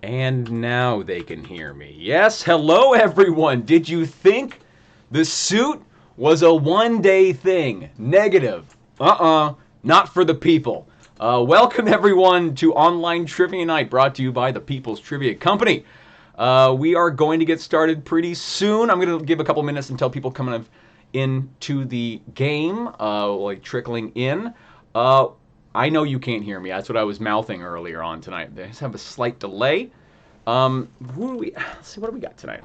And now they can hear me. Yes, hello everyone. Did you think the suit was a one-day thing? Negative. Not for the people. Welcome everyone to Online Trivia Night, brought to you by the People's Trivia Company. We are going to get started pretty soon. I'm going to give a couple minutes until people come into the game, like trickling in. I know you can't hear me. That's what I was mouthing earlier on tonight. I just have a slight delay. Let's see, what do we got tonight?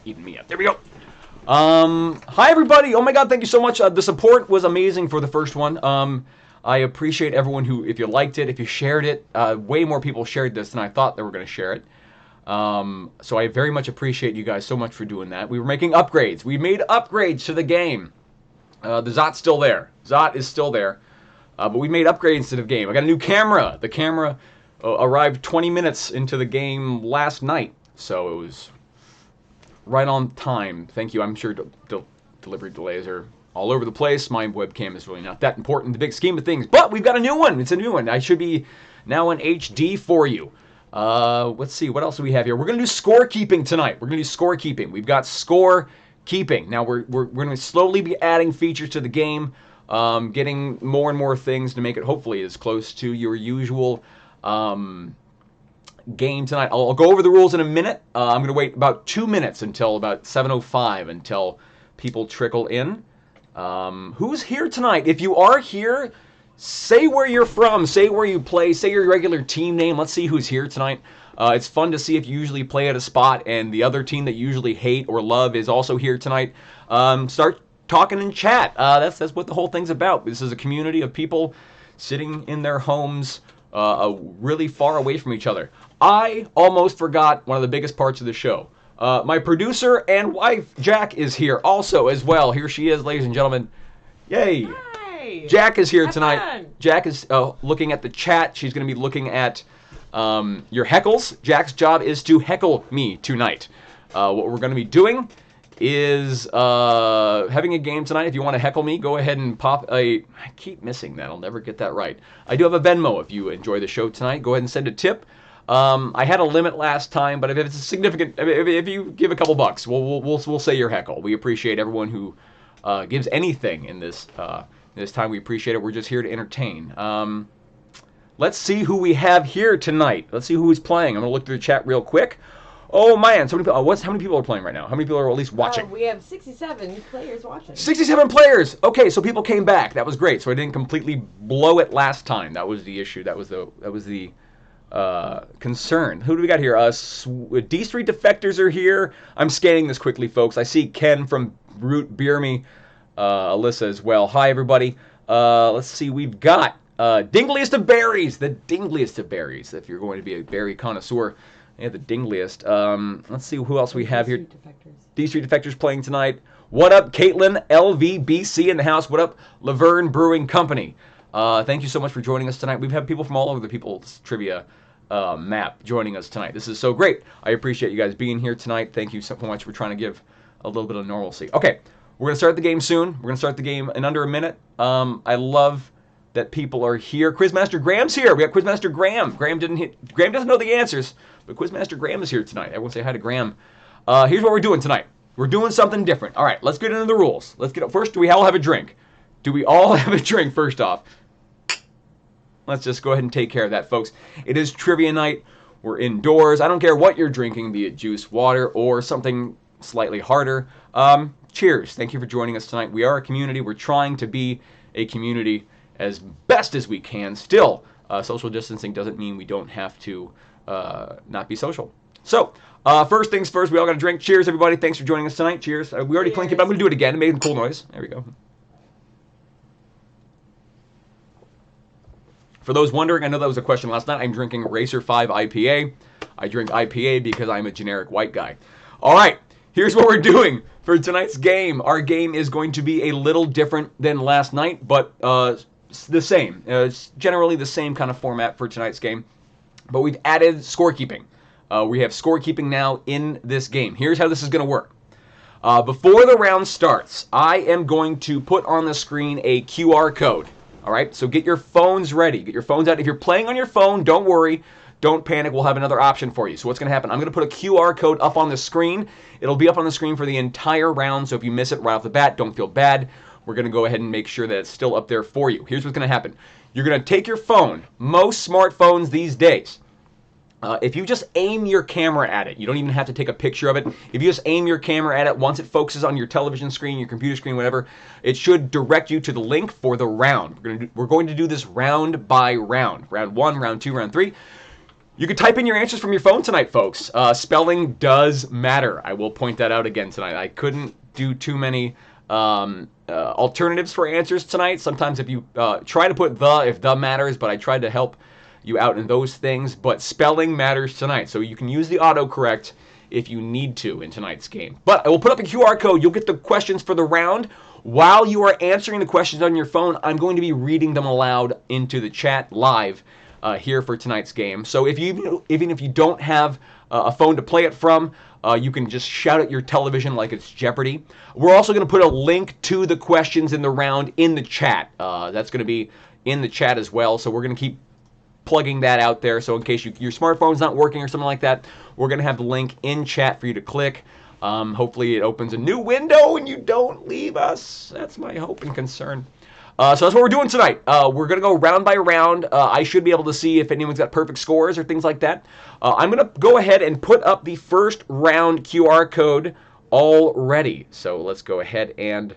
Eating me up. There we go. Hi everybody. Oh my God, thank you so much. The support was amazing for the first one. I appreciate everyone who, if you liked it, if you shared it. Way more people shared this than I thought they were going to share it. So I very much appreciate you guys so much for doing that. We were making upgrades. We made upgrades to the game. The Zot's still there. Zot is still there. But we made upgrades to the game. I got a new camera. The camera arrived 20 minutes into the game last night. So it was right on time. Thank you. I'm sure delivery delays are all over the place. My webcam is really not that important in the big scheme of things. But we've got a new one. It's a new one. I should be now in HD for you. Let's see. What else do we have here? We're going to do scorekeeping tonight. We're going to do scorekeeping. We've got scorekeeping. Now, we're going to slowly be adding features to the game. Getting more and more things to make it hopefully as close to your usual game tonight. I'll go over the rules in a minute. I'm going to wait about 2 minutes until about 7:05 until people trickle in. Who's here tonight? If you are here, say where you're from, say where you play, say your regular team name. Let's see who's here tonight. It's fun to see if you usually play at a spot and the other team that you usually hate or love is also here tonight. Start talking in chat. That's what the whole thing's about. This is a community of people sitting in their homes really far away from each other. I almost forgot one of the biggest parts of the show. My producer and wife, Jack, is here also as well. Here she is, ladies and gentlemen. Yay. Hi. Jack is here tonight. Fun. Jack is looking at the chat. She's going to be looking at your heckles. Jack's job is to heckle me tonight. What we're going to be doing is having a game tonight. If you want to heckle me, go ahead and pop a... I keep missing that. I'll never get that right. I do have a Venmo if you enjoy the show tonight. Go ahead and send a tip. I had a limit last time, but if it's a significant... If you give a couple bucks, we'll say your heckle. We appreciate everyone who gives anything in this time. We appreciate it. We're just here to entertain. Let's see who we have here tonight. Let's see who's playing. I'm going to look through the chat real quick. Oh man, so many people, how many people are playing right now? How many people are at least watching? We have 67 players watching. 67 players! Okay, so people came back. That was great. So I didn't completely blow it last time. That was the issue. That was the concern. Who do we got here? D Street Defectors are here. I'm scanning this quickly, folks. I see Ken from Root Beer Me, Alyssa as well. Hi, everybody. Let's see. We've got Dingliest of Berries. The Dingliest of Berries, if you're going to be a berry connoisseur. Yeah, the dingliest. Let's see who else we have here. D Street Defectors playing tonight. What up, Caitlin, LVBC in the house. What up, Laverne Brewing Company. Thank you so much for joining us tonight. We've had people from all over the People's Trivia map joining us tonight. This is so great. I appreciate you guys being here tonight. Thank you so much for trying to give a little bit of normalcy. Okay, we're going to start the game soon. We're going to start the game in under a minute. I love that people are here. Quizmaster Graham's here. We got Quizmaster Graham. Graham doesn't know the answers, but Quizmaster Graham is here tonight. Everyone say hi to Graham. Here's what we're doing tonight. We're doing something different. All right, let's get into the rules. Let's get up. First, do we all have a drink? Do we all have a drink first off? Let's just go ahead and take care of that, folks. It is trivia night. We're indoors. I don't care what you're drinking, be it juice, water, or something slightly harder. Cheers. Thank you for joining us tonight. We are a community. We're trying to be a community as best as we can. Still, social distancing doesn't mean we don't have to not be social. So, first things first, we all got to drink. Cheers, everybody. Thanks for joining us tonight. Cheers. We already clinked it, but I'm going to do it again. It made a cool noise. There we go. For those wondering, I know that was a question last night. I'm drinking Racer 5 IPA. I drink IPA because I'm a generic white guy. All right, here's what we're doing for tonight's game. Our game is going to be a little different than last night, but the same. It's generally the same kind of format for tonight's game, but we've added scorekeeping. We have scorekeeping now in this game. Here's how this is going to work. Before the round starts, I am going to put on the screen a QR code. All right, so get your phones ready. Get your phones out. If you're playing on your phone, don't worry. don't panic. We'll have another option for you. So what's going to happen? I'm going to put a QR code up on the screen. It'll be up on the screen for the entire round, so if you miss it right off the bat, don't feel bad. We're going to go ahead and make sure that it's still up there for you. Here's what's going to happen. You're going to take your phone. Most smartphones these days, if you just aim your camera at it, you don't even have to take a picture of it. If you just aim your camera at it, once it focuses on your television screen, your computer screen, whatever, it should direct you to the link for the round. We're going to do this round by round. Round 1, round 2, round 3. You can type in your answers from your phone tonight, folks. Spelling does matter. I will point that out again tonight. I couldn't do too many alternatives for answers tonight. Sometimes if you try to put if the matters, but I tried to help you out in those things, but spelling matters tonight. So you can use the autocorrect if you need to in tonight's game. But I will put up a QR code. You'll get the questions for the round. While you are answering the questions on your phone, I'm going to be reading them aloud into the chat live here for tonight's game. So even if you don't have a phone to play it from, you can just shout at your television like it's Jeopardy. We're also going to put a link to the questions in the round in the chat. That's going to be in the chat as well. So we're going to keep plugging that out there. So in case your smartphone's not working or something like that, we're going to have the link in chat for you to click. Hopefully it opens a new window and you don't leave us. That's my hope and concern. So that's what we're doing tonight. We're going to go round by round. I should be able to see if anyone's got perfect scores or things like that. I'm going to go ahead and put up the first round QR code already. So let's go ahead and,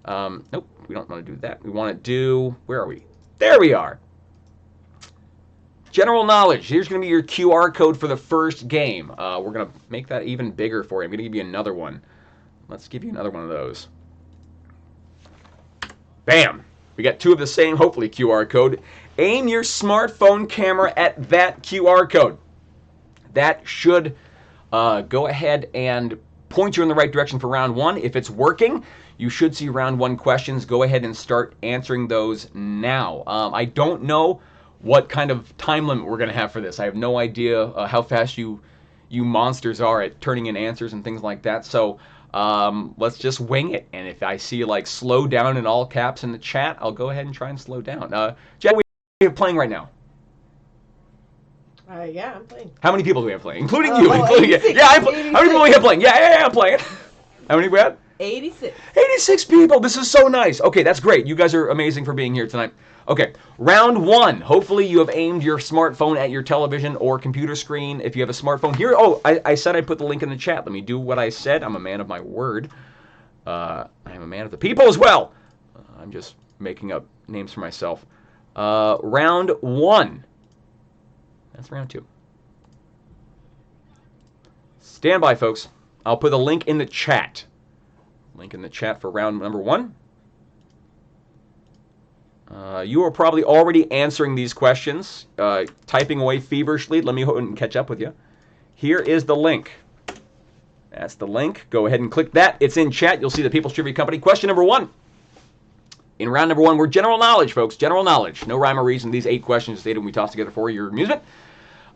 nope, we don't want to do that. We want to do, where are we? There we are. General knowledge. Here's going to be your QR code for the first game. We're going to make that even bigger for you. I'm going to give you another one. Let's give you another one of those. Bam. We got two of the same, hopefully, QR code. Aim your smartphone camera at that QR code. That should go ahead and point you in the right direction for round 1. If it's working, you should see round 1 questions. Go ahead and start answering those now. I don't know what kind of time limit we're going to have for this. I have no idea how fast you monsters are at turning in answers and things like that. So let's just wing it. And if I see like slow down in all caps in the chat, I'll go ahead and try and slow down. Jed, we have playing right now. Yeah, I'm playing. How many people do we have playing? Including you. Including 86, yeah, how many people do we have playing? Yeah, I'm playing. How many we have? 86. 86 people. This is so nice. Okay, that's great. You guys are amazing for being here tonight. Okay, round 1. Hopefully you have aimed your smartphone at your television or computer screen. If you have a smartphone here, I said I'd put the link in the chat. Let me do what I said. I'm a man of my word. I'm a man of the people as well. I'm just making up names for myself. Round 1. That's round 2. Stand by, folks. I'll put the link in the chat. Link in the chat for round number 1. You are probably already answering these questions, typing away feverishly. Let me go ahead and catch up with you. Here is the link. That's the link. Go ahead and click that. It's in chat. You'll see the People's Trivia Company. Question number 1. In round number 1, we're general knowledge, folks. General knowledge. No rhyme or reason. These 8 questions stated when we toss together for your amusement.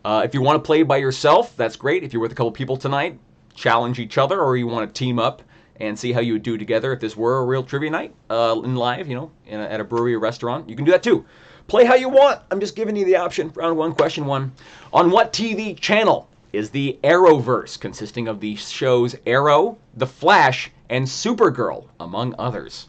If you want to play by yourself, that's great. If you're with a couple people tonight, challenge each other, or you want to team up and see how you would do together if this were a real trivia night in live, at a brewery or restaurant. You can do that too. Play how you want. I'm just giving you the option. Round 1, question 1. On what TV channel is the Arrowverse, consisting of the shows Arrow, The Flash, and Supergirl, among others?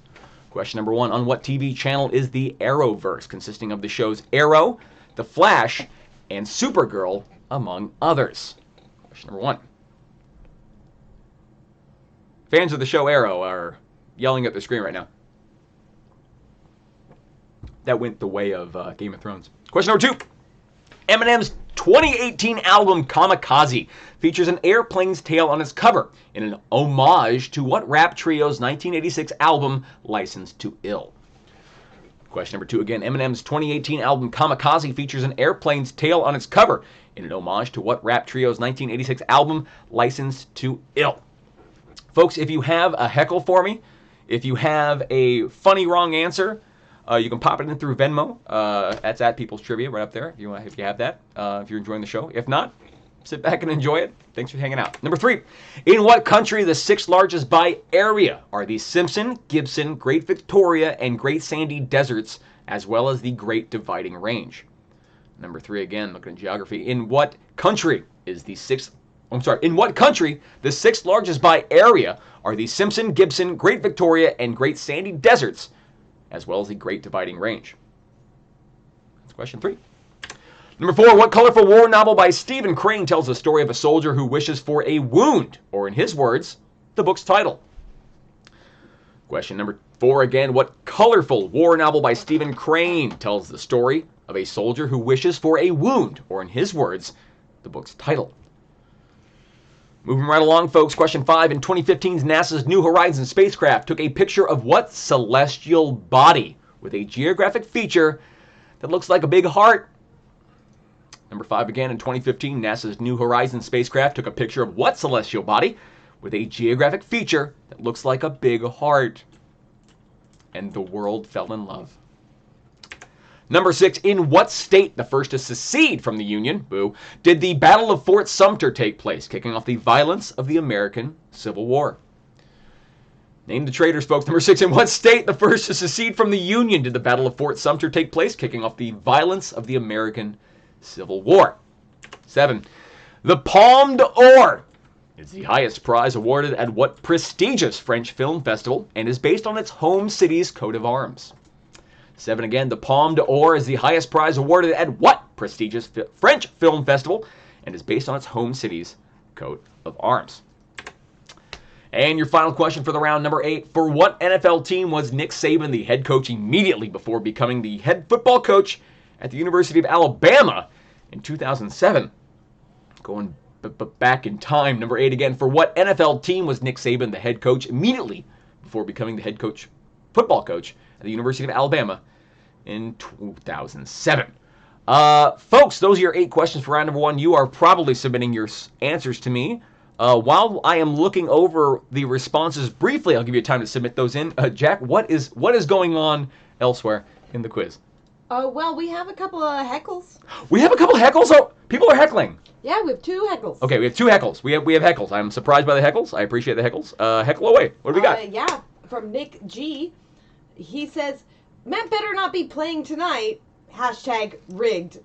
Question number 1. On what TV channel is the Arrowverse, consisting of the shows Arrow, The Flash, and Supergirl, among others? Question number 1. Fans of the show Arrow are yelling at the screen right now. That went the way of Game of Thrones. Question number 2. Eminem's 2018 album Kamikaze features an airplane's tail on its cover in an homage to what rap trio's 1986 album Licensed to Ill? Question number 2 again. Eminem's 2018 album Kamikaze features an airplane's tail on its cover in an homage to what rap trio's 1986 album Licensed to Ill? Folks, if you have a heckle for me, if you have a funny wrong answer, you can pop it in through Venmo. That's at People's Trivia right up there if you have that, if you're enjoying the show. If not, sit back and enjoy it. Thanks for hanging out. Number 3, in what country, the 6th largest by area, are the Simpson, Gibson, Great Victoria, and Great Sandy Deserts, as well as the Great Dividing Range? Number 3 again, looking at geography. In what country the sixth largest by area are the Simpson, Gibson, Great Victoria, and Great Sandy Deserts, as well as the Great Dividing Range? That's question 3. Number 4, what colorful war novel by Stephen Crane tells the story of a soldier who wishes for a wound, or in his words, the book's title? Question number 4 again, what colorful war novel by Stephen Crane tells the story of a soldier who wishes for a wound, or in his words, the book's title? Moving right along, folks. Question 5. In 2015's NASA's New Horizons spacecraft took a picture of what celestial body with a geographic feature that looks like a big heart? Number 5 again. In 2015, NASA's New Horizons spacecraft took a picture of what celestial body with a geographic feature that looks like a big heart? And the world fell in love. Number 6, in what state, the first to secede from the Union, did the Battle of Fort Sumter take place, kicking off the violence of the American Civil War? Name the traitors, folks. Number 6, in what state, the first to secede from the Union, did the Battle of Fort Sumter take place, kicking off the violence of the American Civil War? 7, the Palme d'Or is the highest prize awarded at what prestigious French film festival and is based on its home city's coat of arms? 7 again, the Palme d'Or is the highest prize awarded at what prestigious French film festival and is based on its home city's coat of arms? And your final question for the round, number 8. For what NFL team was Nick Saban the head coach immediately before becoming the head football coach at the University of Alabama in 2007? Going back in time, number 8 again. For what NFL team was Nick Saban the head coach immediately before becoming the head coach, football coach at the University of Alabama in 2007? Folks, those are your 8 questions for round number 1. You are probably submitting your answers to me. While I am looking over the responses briefly, I'll give you time to submit those in. Jack, what is going on elsewhere in the quiz? Well, we have a couple of heckles. We have a couple of heckles? Oh, people are heckling. Yeah, we have 2 heckles. Okay, we have 2 heckles. We have heckles. I'm surprised by the heckles. I appreciate the heckles. Heckle away. What do we got? Yeah, from Nick G. He says, Matt better not be playing tonight. #rigged.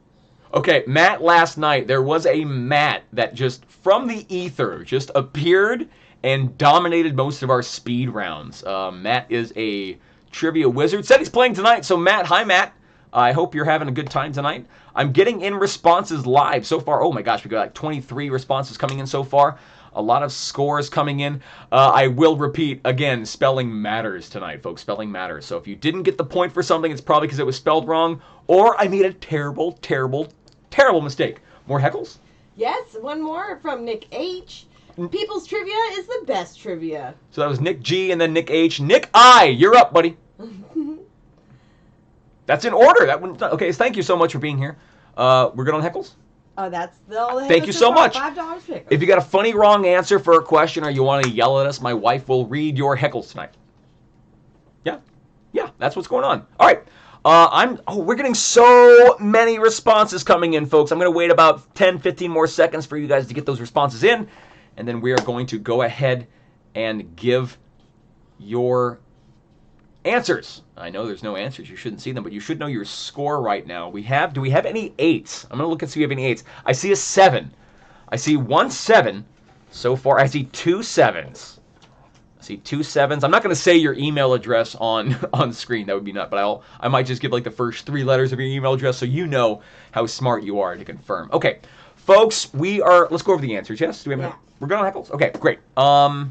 Okay, Matt, last night, there was a Matt that just, from the ether, just appeared and dominated most of our speed rounds. Matt is a trivia wizard. Said he's playing tonight, so Matt, hi Matt. I hope you're having a good time tonight. I'm getting in responses live so far. Oh my gosh, we got like 23 responses coming in so far. A lot of scores coming in. I will repeat, again, spelling matters tonight, folks. Spelling matters. So if you didn't get the point for something, it's probably because it was spelled wrong, or I made a terrible, terrible, terrible mistake. More heckles? Yes, one more from Nick H. People's trivia is the best trivia. So that was Nick G and then Nick H. Nick I, you're up, buddy. That's in order. That one. Okay, thank you so much for being here. We're good on heckles? That's all the Thank you so much. $5 pick. If you got a funny wrong answer for a question or you want to yell at us, my wife will read your heckles tonight. Yeah, that's what's going on. All right. We're getting so many responses coming in, folks. I'm going to wait about 10, 15 more seconds for you guys to get those responses in, and then we are going to go ahead and give your answers. I know there's no answers. You shouldn't see them, but you should know your score right now. Do we have any 8s? I'm going to look and see if we have any 8s. I see a 7. I see 1 7 so far. I see 2 7s. I see 2 7s. I'm not going to say your email address on screen. That would be nuts, but I might just give like the first 3 letters of your email address so you know how smart you are to confirm. Okay, folks, let's go over the answers. Yes? We're good on heckles? Okay, great. I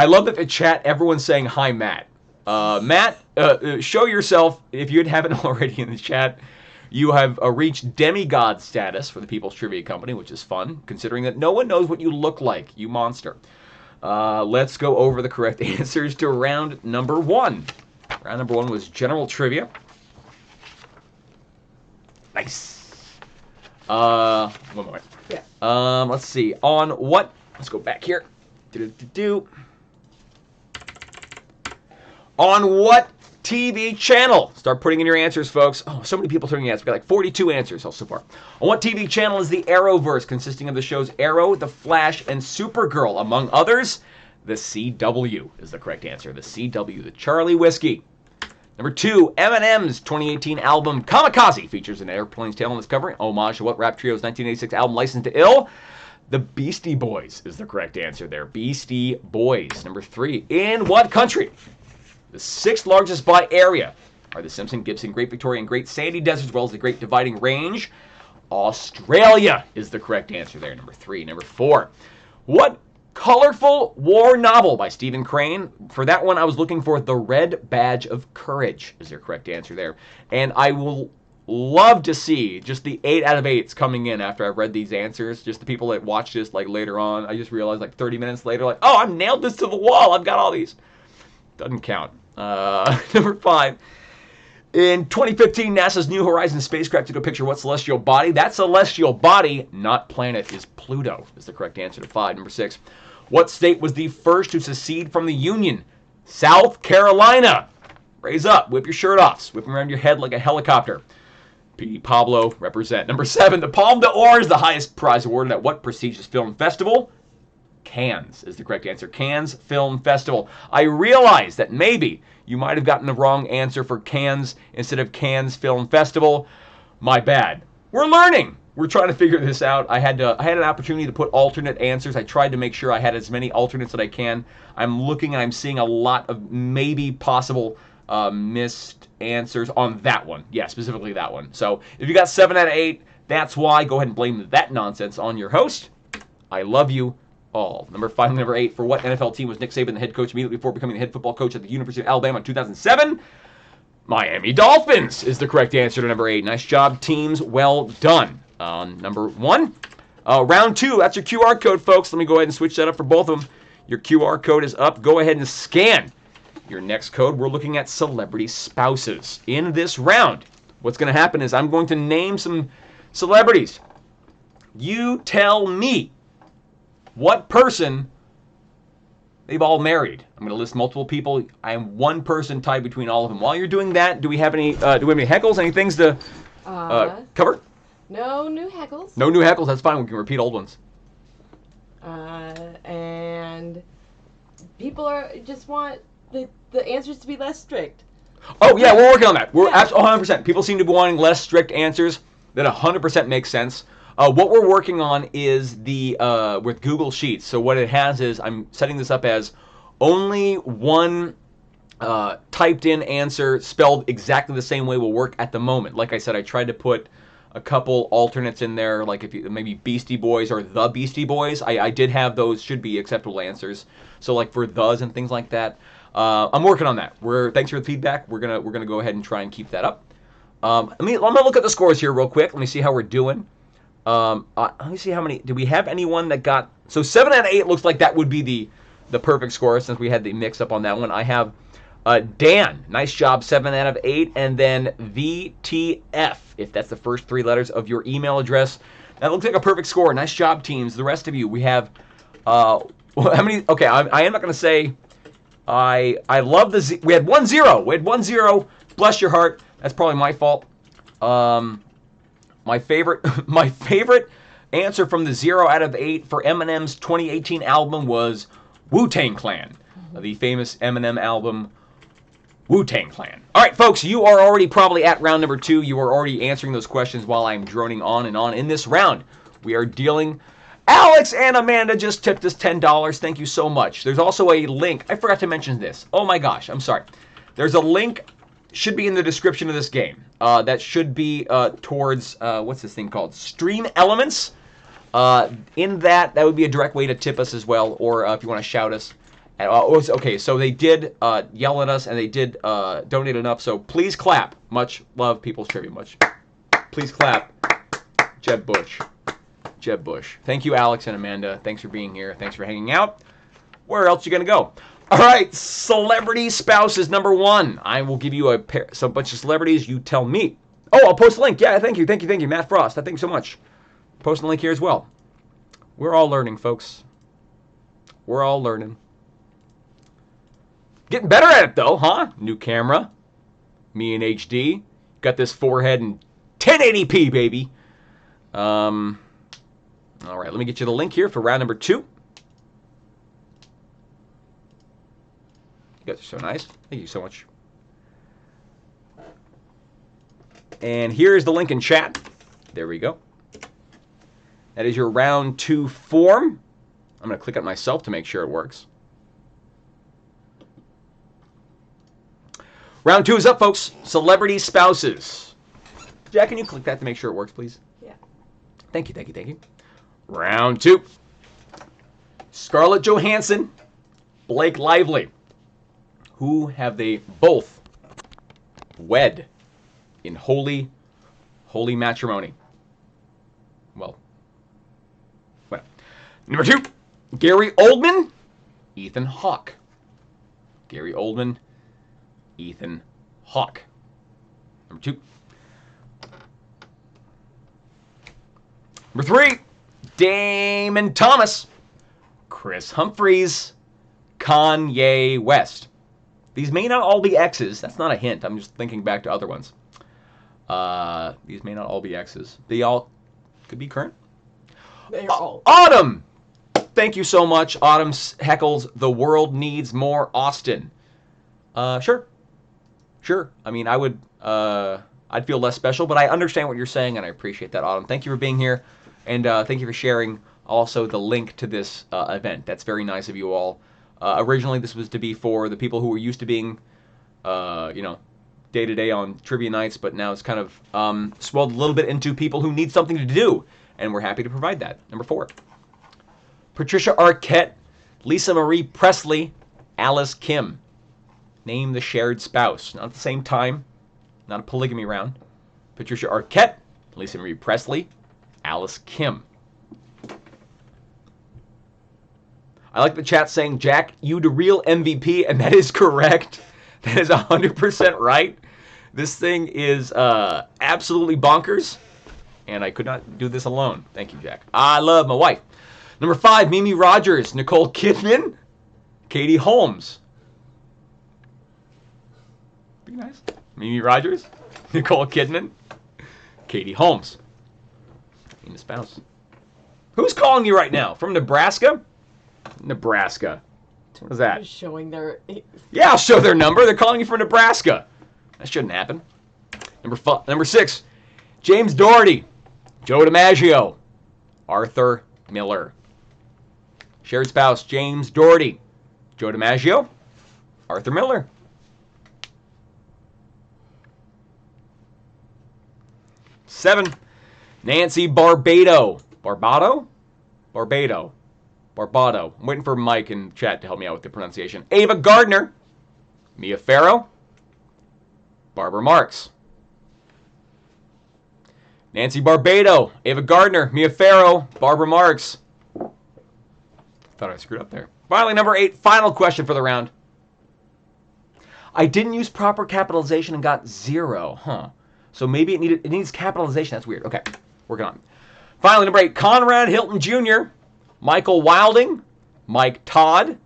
love that the chat, everyone's saying, hi, Matt. Matt, show yourself, if you haven't already in the chat. You have reached demigod status for the People's Trivia Company, which is fun, considering that no one knows what you look like, you monster. Let's go over the correct answers to round number 1. Round number 1 was general trivia. Nice. One moment. Yeah. Let's see. On what? Let's go back here. On what TV channel? Start putting in your answers, folks. Oh, so many people turning answers. We got like 42 answers so far. On what TV channel is the Arrowverse, consisting of the shows Arrow, The Flash, and Supergirl, among others? The CW is the correct answer. The CW, the Charlie Whiskey. Number 2, Eminem's 2018 album Kamikaze features an airplane's tail on its cover, homage to what rap trio's 1986 album License to Ill? The Beastie Boys is the correct answer there. Beastie Boys. Number 3, in what country? The 6th largest by area are the Simpson, Gibson, Great Victoria, and Great Sandy Deserts, as well as the Great Dividing Range. Australia is the correct answer there. Number 3. Number 4, what colorful war novel by Stephen Crane? For that one, I was looking for The Red Badge of Courage is their correct answer there. And I will love to see just the 8 out of 8s coming in after I've read these answers. Just the people that watch this like later on. I just realized like 30 minutes later, like, oh, I've nailed this to the wall. I've got all these. Doesn't count. Number 5. In 2015, NASA's New Horizons spacecraft took a picture of what celestial body? That celestial body, not planet, is Pluto, is the correct answer to 5. Number 6. What state was the first to secede from the Union? South Carolina. Raise up. Whip your shirt off. Whip them around your head like a helicopter. P. Pablo, represent. Number 7. The Palme d'Or is the highest prize awarded at what prestigious film festival? Cannes is the correct answer. Cannes Film Festival. I realize that maybe you might have gotten the wrong answer for Cannes instead of Cannes Film Festival. My bad. We're learning. We're trying to figure this out. I had an opportunity to put alternate answers. I tried to make sure I had as many alternates that I can. I'm looking and I'm seeing a lot of maybe possible missed answers on that one. Yeah, specifically that one. So if you got 7 out of 8, that's why. Go ahead and blame that nonsense on your host. I love you all. Number 5 and number 8. For what NFL team was Nick Saban the head coach immediately before becoming the head football coach at the University of Alabama in 2007? Miami Dolphins is the correct answer to number 8. Nice job, teams. Well done. Number 1. Round 2. That's your QR code, folks. Let me go ahead and switch that up for both of them. Your QR code is up. Go ahead and scan your next code. We're looking at celebrity spouses. In this round, what's going to happen is I'm going to name some celebrities. You tell me what person they've all married. I'm going to list multiple people. I am one person tied between all of them. While you're doing that, do we have any heckles? Any things to cover? No new heckles. No new heckles. That's fine. We can repeat old ones. And people just want the answers to be less strict. Oh yeah, we're working on that. We're 100%. People seem to be wanting less strict answers. That 100% makes sense. What we're working on is the with Google Sheets. So what it has is I'm setting this up as only one typed in answer spelled exactly the same way will work at the moment. Like I said, I tried to put a couple alternates in there, like if you, maybe Beastie Boys or the Beastie Boys. I did have those, should be acceptable answers. So like for thes and things like that. I'm working on that. Thanks for the feedback. We're gonna go ahead and try and keep that up. I'm gonna look at the scores here real quick. Let me see how we're doing. Let me see how many. Do we have anyone that got? So 7 out of 8 looks like that would be the perfect score since we had the mix up on that one. I have Dan. Nice job, 7 out of 8, and then VTF if that's the first 3 letters of your email address. That looks like a perfect score. Nice job, teams. The rest of you, we have how many? Okay, I am not going to say. I love the we had 1-0. We had 1-0. Bless your heart. That's probably my fault. My favorite answer from the 0 out of 8 for Eminem's 2018 album was Wu-Tang Clan, the famous Eminem album Wu-Tang Clan. All right, folks, you are already probably at round number 2. You are already answering those questions while I'm droning on and on. In this round, we are dealing. Alex and Amanda just tipped us $10. Thank you so much. There's also a link. I forgot to mention this. Oh my gosh, I'm sorry. There's a link. Should be in the description of this game. That should be towards, what's this thing called? Stream Elements. In that would be a direct way to tip us as well, or if you want to shout us. Okay, so they did yell at us, and they did donate enough, so please clap. Much love, People's Tribute. Much. Please clap. Jeb Bush. Jeb Bush. Thank you, Alex and Amanda. Thanks for being here. Thanks for hanging out. Where else are you going to go? All right, celebrity spouses, number 1. I will give you a bunch of celebrities. You tell me. Oh, I'll post a link. Yeah, thank you, Matt Frost. Thank you so much. Post a link here as well. We're all learning, folks. We're all learning. Getting better at it, though, huh? New camera. Me in HD. Got this forehead in 1080p, baby. All right, let me get you the link here for round number 2. You guys are so nice. Thank you so much. And here's the link in chat. There we go. That is your round 2 form. I'm going to click it myself to make sure it works. Round 2 is up, folks. Celebrity spouses. Jack, can you click that to make sure it works, please? Yeah. Thank you, thank you, thank you. Round 2. Scarlett Johansson, Blake Lively. Who have they both wed in holy matrimony? Well. Number 2, Gary Oldman, Ethan Hawke. Gary Oldman, Ethan Hawke. Number 2. Number 3, Damon Thomas, Chris Humphries, Kanye West. These may not all be exes. That's not a hint. I'm just thinking back to other ones. These may not all be exes. They all could be current. They're all. Autumn! Thank you so much. Autumn heckles, the world needs more Austin. Sure. I mean, I'd feel less special, but I understand what you're saying, and I appreciate that, Autumn. Thank you for being here, and thank you for sharing also the link to this event. That's very nice of you all. Originally, this was to be for the people who were used to being, day-to-day on trivia nights, but now it's kind of swelled a little bit into people who need something to do, and we're happy to provide that. Number 4. Patricia Arquette, Lisa Marie Presley, Alice Kim. Name the shared spouse. Not at the same time. Not a polygamy round. Patricia Arquette, Lisa Marie Presley, Alice Kim. I like the chat saying, Jack, you the real MVP, and that is correct. That is 100% right. This thing is absolutely bonkers, and I could not do this alone. Thank you, Jack. I love my wife. Number 5, Mimi Rogers, Nicole Kidman, Katie Holmes. Pretty nice. Mimi Rogers, Nicole Kidman, Katie Holmes. Name a spouse. Who's calling you right now? From Nebraska? Nebraska. What is that? Showing their... Yeah, I'll show their number. They're calling you from Nebraska. That shouldn't happen. Number 6, James Doherty, Joe DiMaggio, Arthur Miller. Shared spouse, James Doherty, Joe DiMaggio, Arthur Miller. 7, Nancy Barbado. Barbado. I'm waiting for Mike in chat to help me out with the pronunciation. Ava Gardner, Mia Farrow, Barbara Marx. Nancy Barbado, Ava Gardner, Mia Farrow, Barbara Marx. Thought I screwed up there. Finally, number 8, final question for the round. I didn't use proper capitalization and got 0, huh? So maybe it needs capitalization. That's weird. Okay, working on it. Finally, number 8, Conrad Hilton Jr., Michael Wilding, Mike Todd,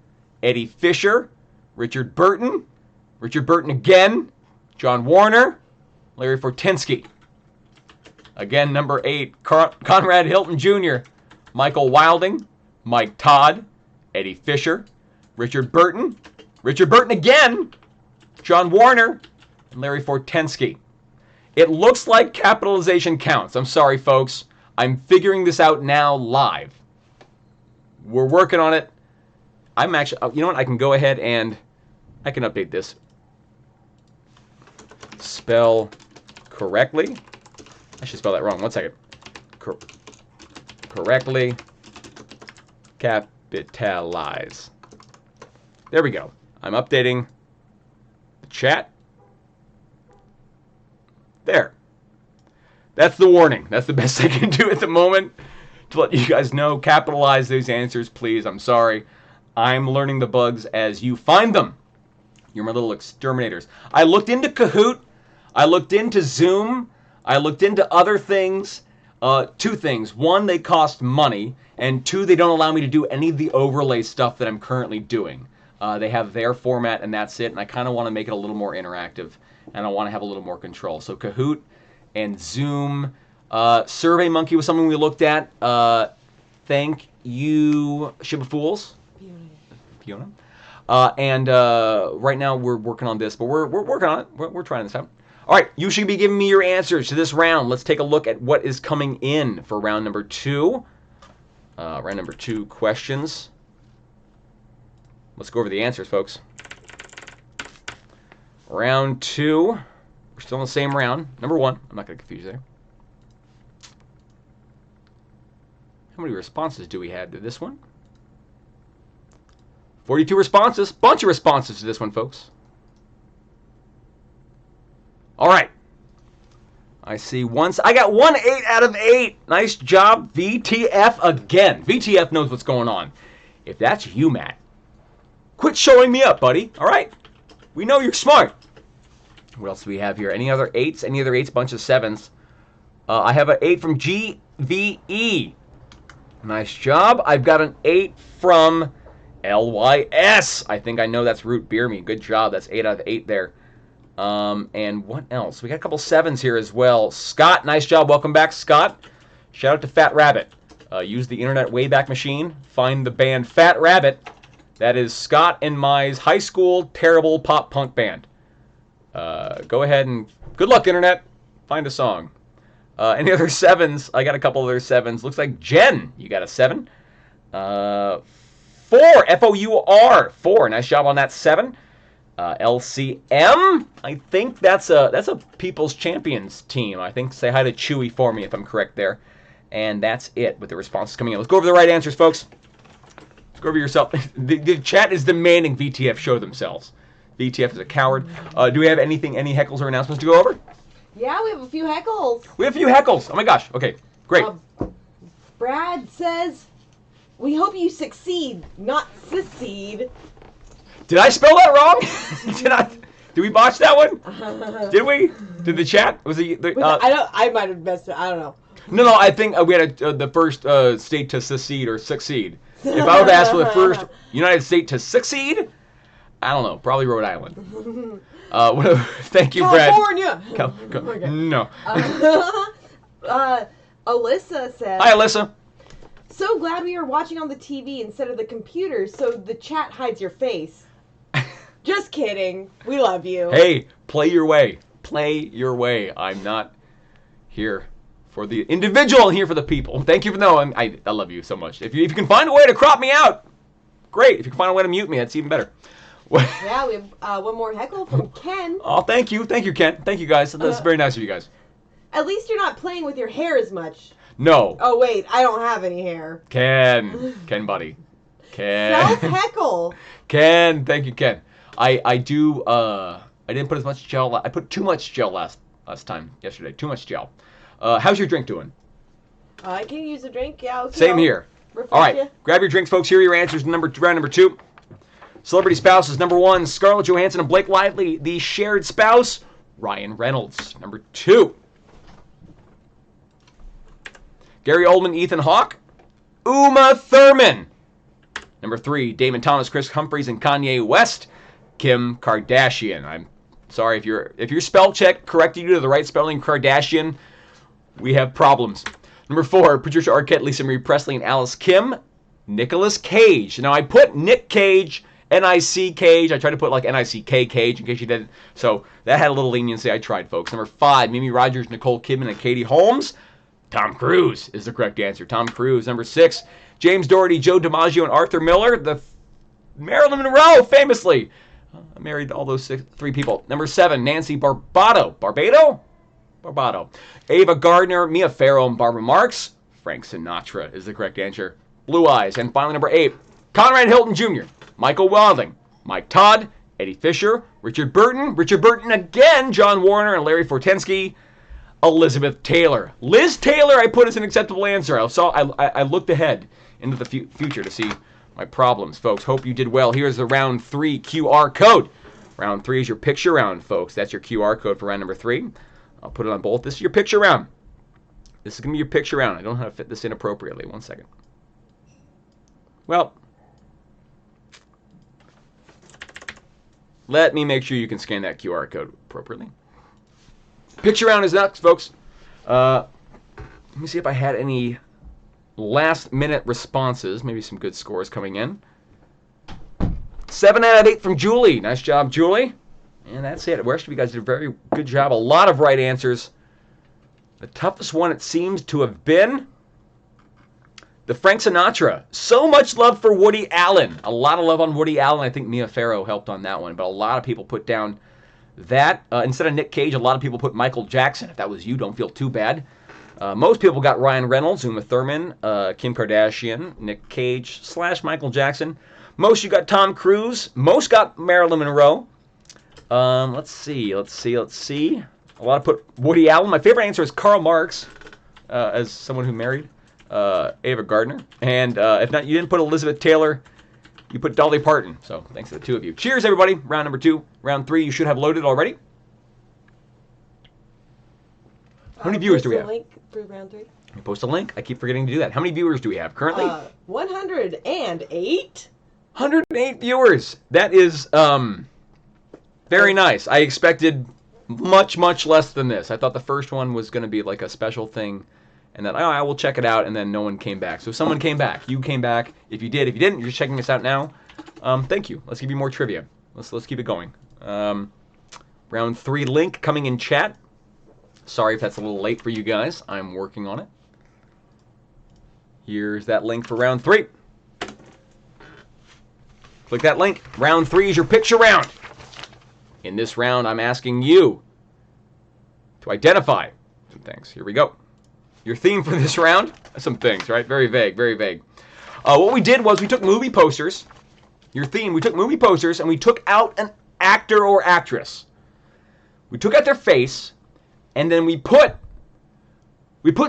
Eddie Fisher, Richard Burton again, John Warner, Larry Fortensky. Again, number 8, Conrad Hilton Jr., Michael Wilding, Mike Todd, Eddie Fisher, Richard Burton again, John Warner, and Larry Fortensky. It looks like capitalization counts. I'm sorry, folks. I'm figuring this out now live. We're working on it. I'm actually, you know what? I can go ahead and I can update this. Spell correctly. I should spell that wrong. 1 second. Correctly. Capitalize. There we go. I'm updating the chat. There. That's the warning. That's the best I can do at the moment to let you guys know. Capitalize those answers, please. I'm sorry. I'm learning the bugs as you find them. You're my little exterminators. I looked into Kahoot. I looked into Zoom. I looked into other things. 2 things. 1, they cost money. And 2, they don't allow me to do any of the overlay stuff that I'm currently doing. They have their format and that's it. And I kind of want to make it a little more interactive. And I want to have a little more control. So Kahoot and Zoom. SurveyMonkey was something we looked at. Thank you, Ship of Fools. Fiona. And right now we're working on this, but we're working on it. We're trying this out. All right, you should be giving me your answers to this round. Let's take a look at what is coming in for round number 2. Round number 2 questions. Let's go over the answers, folks. Round 2. We're still in the same round. Number 1. I'm not going to confuse you there. How many responses do we have to this one? 42 responses. Bunch of responses to this one, folks. All right. I see once. I got 1 8 out of 8. Nice job, VTF again. VTF knows what's going on. If that's you, Matt, quit showing me up, buddy. All right? We know you're smart. What else do we have here? Any other 8s? Any other 8s? Bunch of 7s. I have an 8 from GVE. Nice job. I've got an 8 from LYS. I think I know that's Root Beer Me. Good job. That's 8 out of 8 there. And what else? We got a couple 7s here as well. Scott, nice job. Welcome back, Scott. Shout out to Fat Rabbit. Use the Internet Wayback Machine. Find the band Fat Rabbit. That is Scott and my high school terrible pop punk band. Go ahead and good luck, Internet. Find a song. Any other 7s? I got a couple other 7s. Looks like Jen, you got a 7. 4, F-O-U-R, 4. Nice job on that 7. LCM, I think that's a People's Champions team. I think say hi to Chewy for me if I'm correct there. And that's it with the responses coming in. Let's go over the right answers, folks. Let's go over yourself. The chat is demanding VTF show themselves. VTF is a coward. Do we have any heckles or announcements to go over? Yeah, we have a few heckles. We have a few heckles. Oh my gosh. Okay, great. Brad says, we hope you succeed, not secede. Did I spell that wrong? Did we botch that one? Did we? Did the chat? Was it? I might have messed it. I don't know. No. I think we had the first state to secede or succeed. If I would ask for the first United State to succeed, I don't know. Probably Rhode Island. Thank you, California. Brad. No. Alyssa says, Hi, Alyssa. so glad we are watching on the TV instead of the computer, so the chat hides your face. Just kidding. We love you. Hey, play your way. Play your way. I'm not here for the individual. I'm here for the people. Thank you for knowing. I love you so much. If you can find a way to crop me out, great. If you can find a way to mute me, that's even better. Yeah, we have one more heckle from Ken. Oh, thank you. Thank you, Ken. Thank you, guys. That's very nice of you guys. At least you're not playing with your hair as much. No. Oh, wait. I don't have any hair. Ken, buddy. Ken. Self-heckle. Ken. Thank you, Ken. I didn't put as much gel. I put too much gel last time, yesterday. Too much gel. How's your drink doing? I can use a drink. Yeah, okay. Same here. Refresh All right. ya. Grab your drinks, folks. Here are your answers. Round number 2. Celebrity spouses. Number 1, Scarlett Johansson and Blake Lively. The shared spouse, Ryan Reynolds. Number 2. Gary Oldman, Ethan Hawke, Uma Thurman. Number 3, Damon Thomas, Chris Humphries, and Kanye West, Kim Kardashian. I'm sorry if your spell check corrected you to the right spelling, Kardashian. We have problems. Number 4, Patricia Arquette, Lisa Marie Presley, and Alice Kim, Nicolas Cage. Now I put Nick Cage, N-I-C Cage. I tried to put like N-I-C-K Cage in case you didn't. So that had a little leniency. I tried, folks. Number 5, Mimi Rogers, Nicole Kidman, and Katie Holmes. Tom Cruise is the correct answer. Tom Cruise. Number 6, James Doherty, Joe DiMaggio, and Arthur Miller. The Marilyn Monroe, famously. I married all those 3 people. Number 7, Nancy Barbado. Barbado. Ava Gardner, Mia Farrow, and Barbara Marx. Frank Sinatra is the correct answer. Blue Eyes. And finally, number 8, Conrad Hilton Jr., Michael Wilding, Mike Todd, Eddie Fisher, Richard Burton again, John Warner, and Larry Fortensky. Elizabeth Taylor. Liz Taylor I put as an acceptable answer. I looked ahead into the future to see my problems, folks. Hope you did well. Here's the round 3 QR code. Round 3 is your picture round, folks. That's your QR code for round number 3. I'll put it on both. This is your picture round. This is going to be your picture round. I don't know how to fit this in appropriately. One second. Well, let me make sure you can scan that QR code appropriately. Picture round is next, folks. Let me see if I had any last-minute responses. Maybe some good scores coming in. 7 out of 8 from Julie. Nice job, Julie. And that's it. The rest of you guys did a very good job. A lot of right answers. The toughest one, it seems to have been the Frank Sinatra. So much love for Woody Allen. A lot of love on Woody Allen. I think Mia Farrow helped on that one. But a lot of people put down that. Instead of Nick Cage, a lot of people put Michael Jackson. If that was you, don't feel too bad. Most people got Ryan Reynolds, Uma Thurman, Kim Kardashian, Nick Cage / Michael Jackson. Most you got Tom Cruise. Most got Marilyn Monroe. Let's see. A lot of put Woody Allen. My favorite answer is Karl Marx, as someone who married Ava Gardner. And if not, you didn't put Elizabeth Taylor. You put Dolly Parton. So thanks to the two of you. Cheers, everybody. Round number 2. Round 3, you should have loaded already. How many viewers do we have? Link for round 3. You post a link. I keep forgetting to do that. How many viewers do we have currently? 108. 108 viewers. That is very nice. I expected much less than this. I thought the first one was going to be like a special thing, and then I will check it out, and then no one came back. So someone came back. You came back. If you did, if you didn't, you're just checking us out now. Thank you. Let's give you more trivia. Let's keep it going. Round 3 link coming in chat. Sorry if that's a little late for you guys. I'm working on it. Here's that link for round 3. Click that link. Round 3 is your picture round. In this round, I'm asking you to identify some things. Here we go. Your theme for this round? Some things, right? Very vague, very vague. What we did was we took movie posters. Your theme, we took movie posters and we took out an actor or actress. We took out their face, and then we put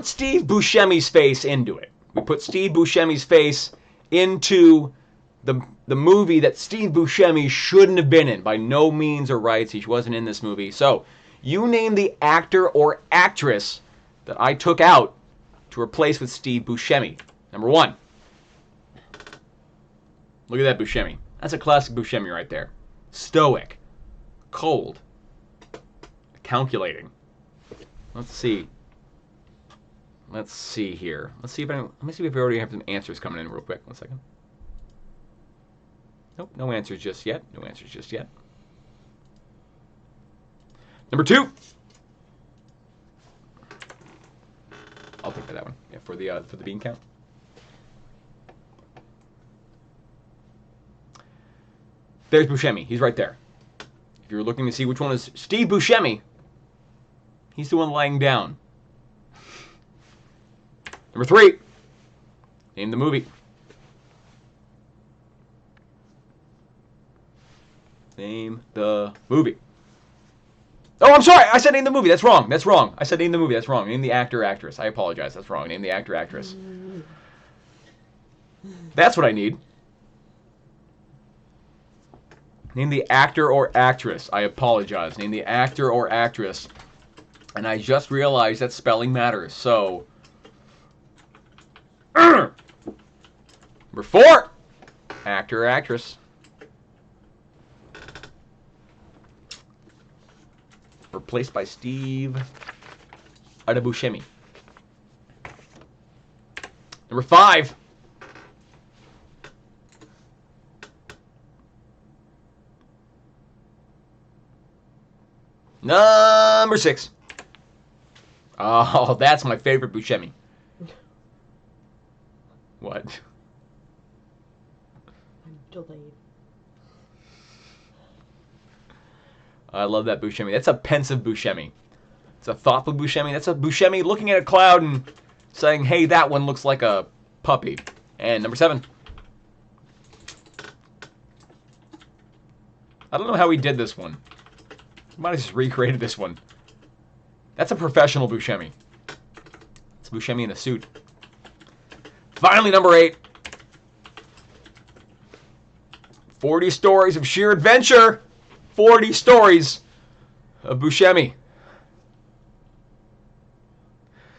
Steve Buscemi's face into it. We put Steve Buscemi's face into the movie that Steve Buscemi shouldn't have been in. By no means or rights, he wasn't in this movie. So, you name the actor or actress that I took out to replace with Steve Buscemi. Number 1. Look at that Buscemi. That's a classic Buscemi right there. Stoic. Cold. Calculating. Let's see. Let's see here. Let me see if we already have some answers coming in real quick. 1 second. Nope, no answers just yet. No answers just yet. Number 2. I'll take that one. Yeah, for the bean count. There's Buscemi. He's right there. If you're looking to see which one is Steve Buscemi, he's the one lying down. Number 3. Name the movie. Name the movie. Oh, I'm sorry. I said name the movie. That's wrong. That's wrong. I said name the movie. That's wrong. Name the actor or actress. I apologize. That's wrong. Name the actor or actress. That's what I need. Name the actor or actress. I apologize. Name the actor or actress. And I just realized that spelling matters. So, number 4. Actor or actress. Replaced by Steve Buscemi. Number 5. Number 6. Oh, that's my favorite Buscemi. What? I'm delayed. I love that Buscemi. That's a pensive Buscemi. It's a thoughtful Buscemi. That's a Buscemi looking at a cloud and saying, hey, that one looks like a puppy. And number 7. I don't know how he did this one. He might have just recreated this one. That's a professional Buscemi. It's Buscemi in a suit. Finally, number 8. 40 stories of sheer adventure. 40 stories of Buscemi.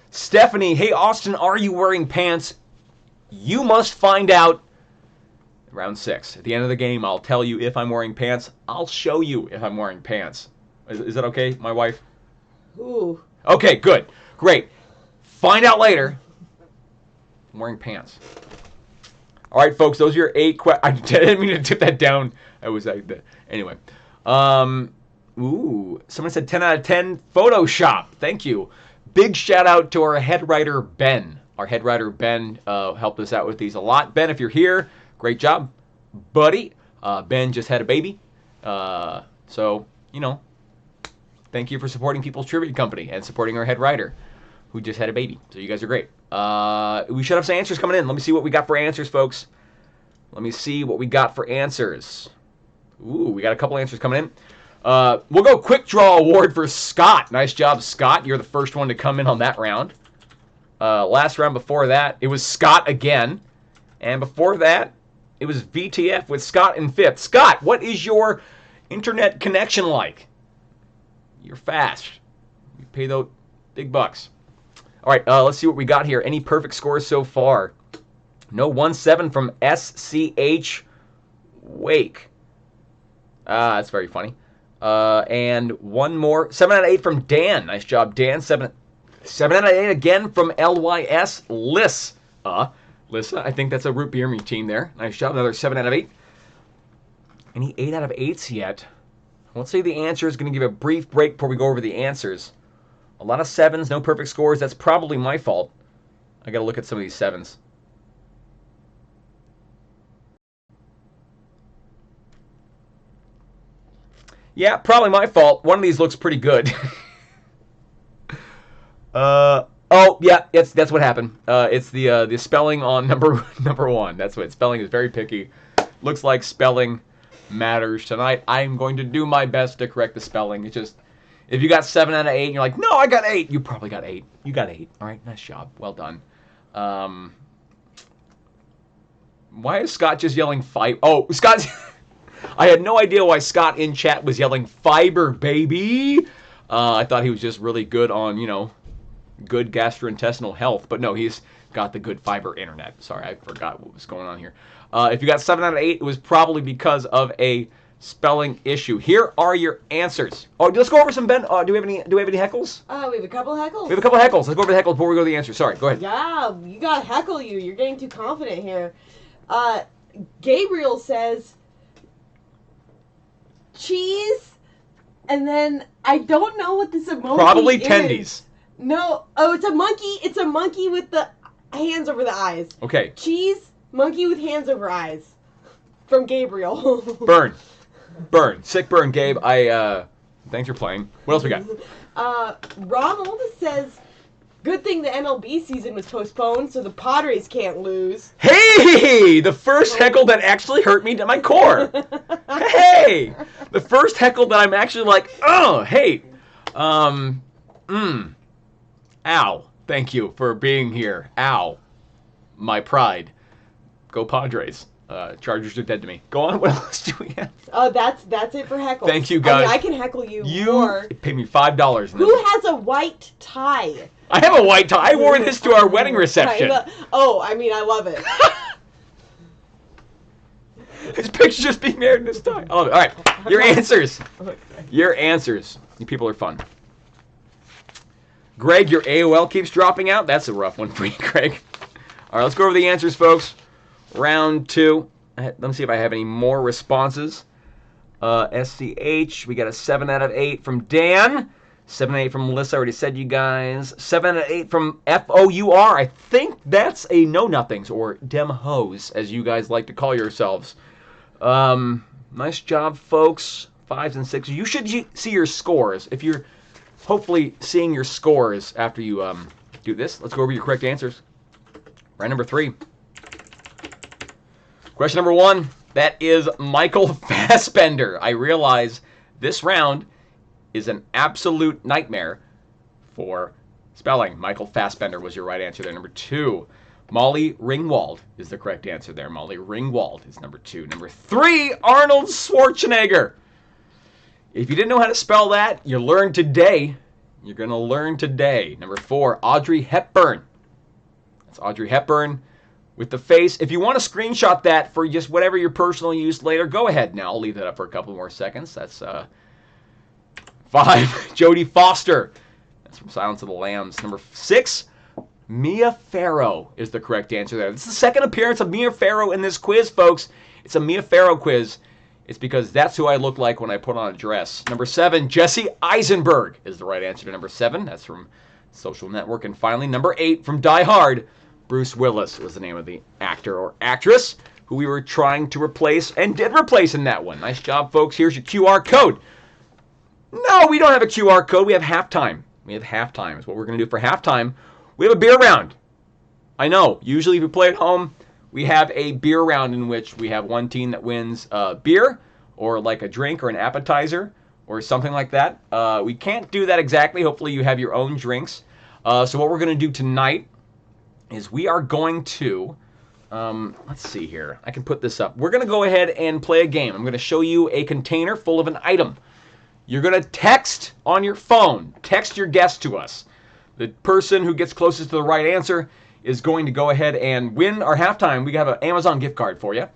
Stephanie, hey Austin, are you wearing pants? You must find out round 6. At the end of the game, I'll tell you if I'm wearing pants. I'll show you if I'm wearing pants. Is that okay, my wife? Ooh. Okay, good. Great. Find out later. I'm wearing pants. All right, folks, those are your 8 questions. I didn't mean to tip that down. I was like, anyway. Ooh, someone said 10 out of 10 Photoshop. Thank you. Big shout out to our head writer, Ben. Our head writer, Ben, helped us out with these a lot. Ben, if you're here, great job, buddy. Ben just had a baby. So, thank you for supporting People's Trivia Company and supporting our head writer, who just had a baby. So you guys are great. We should have some answers coming in. Let me see what we got for answers, folks. Let me see what we got for answers. Ooh, we got a couple answers coming in. We'll go quick draw award for Scott. Nice job, Scott. You're the first one to come in on that round. Last round before that, it was Scott again. And before that, it was VTF with Scott in fifth. Scott, what is your internet connection like? You're fast. You pay those big bucks. All right, let's see what we got here. Any perfect scores so far? No, 1-7 from SCH Wake. That's very funny. And one more. 7 out of 8 from Dan. Nice job, Dan. 7 out of 8 again from LYS. Lissa. I think that's a root beer me team there. Nice job. Another 7 out of 8. Any 8 out of 8s yet? Let's say the answer is going to give a brief break before we go over the answers. A lot of 7s, no perfect scores. That's probably my fault. I got to look at some of these 7s. Yeah, probably my fault. One of these looks pretty good. Oh yeah, that's what happened. It's the spelling on number one. That's what spelling is very picky. Looks like spelling matters tonight. I'm going to do my best to correct the spelling. It's just if you got 7 out of 8 and you're like, no, I got 8. You probably got 8. You got 8. All right, nice job. Well done. Why is Scott just yelling five? Oh, Scott's. I had no idea why Scott in chat was yelling fiber, baby. I thought he was just really good on, good gastrointestinal health. But no, he's got the good fiber internet. Sorry, I forgot what was going on here. If you got 7 out of 8, it was probably because of a spelling issue. Here are your answers. Oh, let's go over some, Ben. Do we have any heckles? We have a couple heckles. We have a couple heckles. Let's go over the heckles before we go to the answers. Sorry, go ahead. Yeah, you gotta heckle you. You're getting too confident here. Gabriel says, cheese, and then I don't know what this emoji Probably is. tendies. No, it's a monkey. It's a monkey with the hands over the eyes. Okay. Cheese, monkey with hands over eyes. From Gabriel. Burn. Sick burn, Gabe. Thanks for playing. What else we got? Ronald says, good thing the MLB season was postponed so the Padres can't lose. Hey! The first heckle that actually hurt me to my core. Hey! The first heckle that I'm actually like, oh, hey. Ow. Thank you for being here. Ow. My pride. Go Padres. Chargers are dead to me. Go on. What else do we have? Oh, that's it for heckle. Thank you, guys. I can heckle you more. You paid me $5. Who has a white tie? I have a white tie. I wore this to our wedding reception. I love it. His picture's just being married in his tie. I love it. All right, your answers. Your answers. You people are fun. Greg, your AOL keeps dropping out. That's a rough one for you, Greg. All right, let's go over the answers, folks. Round 2. Let me see if I have any more responses. SCH, we got a 7 out of 8 from Dan. 7 out of 8 from Melissa, I already said you guys. 7 out of 8 from FOUR. I think that's a know-nothings, or dem hoes, as you guys like to call yourselves. Nice job, folks. 5s and 6s. You should see your scores. If you're hopefully seeing your scores after you do this, let's go over your correct answers. Round number 3. Question number 1. That is Michael Fassbender. I realize this round is an absolute nightmare for spelling. Michael Fassbender was your right answer there. Number 2. Molly Ringwald is the correct answer there. Molly Ringwald is number 2. Number 3, Arnold Schwarzenegger. If you didn't know how to spell that, you learned today. You're going to learn today. Number 4, Audrey Hepburn. That's Audrey Hepburn with the face. If you want to screenshot that for just whatever your personal use later, go ahead now. I'll leave that up for a couple more seconds. That's 5, Jodie Foster. That's from Silence of the Lambs. Number 6, Mia Farrow is the correct answer there. This is the second appearance of Mia Farrow in this quiz, folks. It's a Mia Farrow quiz. It's because that's who I look like when I put on a dress. Number 7, Jesse Eisenberg is the right answer to number 7. That's from Social Network. And finally, number 8 from Die Hard, Bruce Willis was the name of the actor or actress who we were trying to replace and did replace in that one. Nice job, folks. Here's your QR code. No, we don't have a QR code. We have halftime. We have halftime. Is what we're going to do for halftime. We have a beer round. I know. Usually if you play at home, we have a beer round in which we have one team that wins beer or like a drink or an appetizer or something like that. We can't do that exactly. Hopefully you have your own drinks. So what we're going to do tonight is we are going to, let's see here. I can put this up. We're going to go ahead and play a game. I'm going to show you a container full of an item. You're going to text on your phone. Text your guess to us. The person who gets closest to the right answer is going to go ahead and win our halftime. We have an Amazon gift card for you.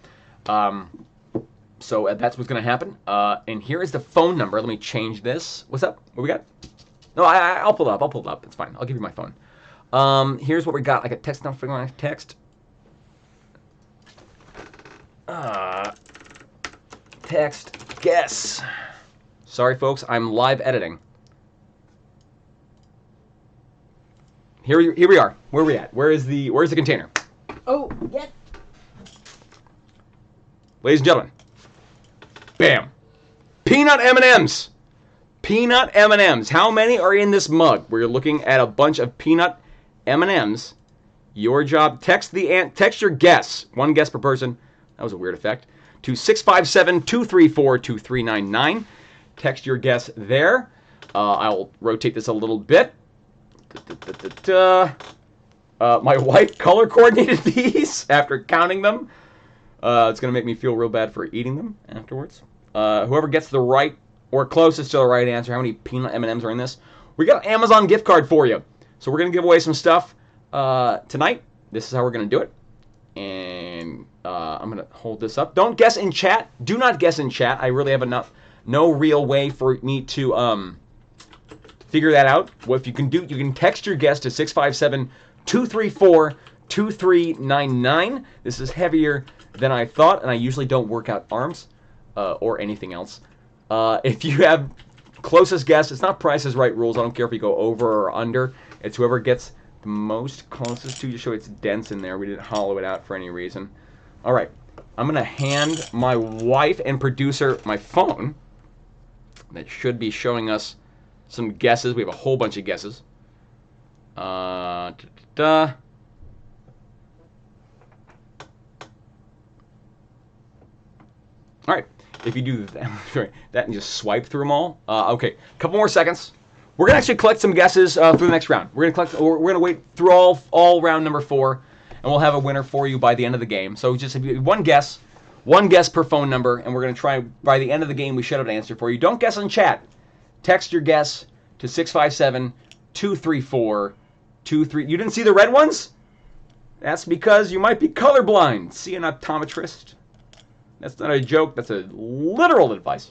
So that's what's going to happen. And here is the phone number. Let me change this. What's up? What we got? No, I'll pull it up. I'll pull it up. It's fine. I'll give you my phone. Here's what we got. Like a text. Not figuring out text. Text. Guess. Sorry, folks. I'm live editing. Here we are. Where are we at? Where's the container? Oh, yes. Ladies and gentlemen. Bam. Peanut M&Ms. Peanut M&Ms. How many are in this mug? We're looking at a bunch of peanut M&Ms. Your job, text your guess. One guess per person. That was a weird effect. To 657-234-2399. Text your guess there. I'll rotate this a little bit. My wife color coordinated these after counting them. It's going to make me feel real bad for eating them afterwards. Whoever gets the right or closest to the right answer, how many peanut M&Ms are in this? We got an Amazon gift card for you. So we're going to give away some stuff tonight. This is how we're going to do it. And I'm going to hold this up. Don't guess in chat. Do not guess in chat. I really have no real way for me to figure that out. What if you can do? You can text your guess to 657-234-2399. This is heavier than I thought, and I usually don't work out arms or anything else. If you have closest guess, it's not Price is Right rules. I don't care if you go over or under. It's whoever gets the most closest to. Just show it's dense in there. We didn't hollow it out for any reason. All right. I'm going to hand my wife and producer my phone. That should be showing us some guesses. We have a whole bunch of guesses. All right. If you do that and just swipe through them all. Okay. A couple more seconds. We're gonna actually collect some guesses through the next round. We're gonna wait through all round number 4, and we'll have a winner for you by the end of the game. So just if you one guess per phone number, and we're gonna try by the end of the game we should have an answer for you. Don't guess in chat. Text your guess to 657-234-23. You didn't see the red ones? That's because you might be colorblind. See an optometrist? That's not a joke. That's a literal advice.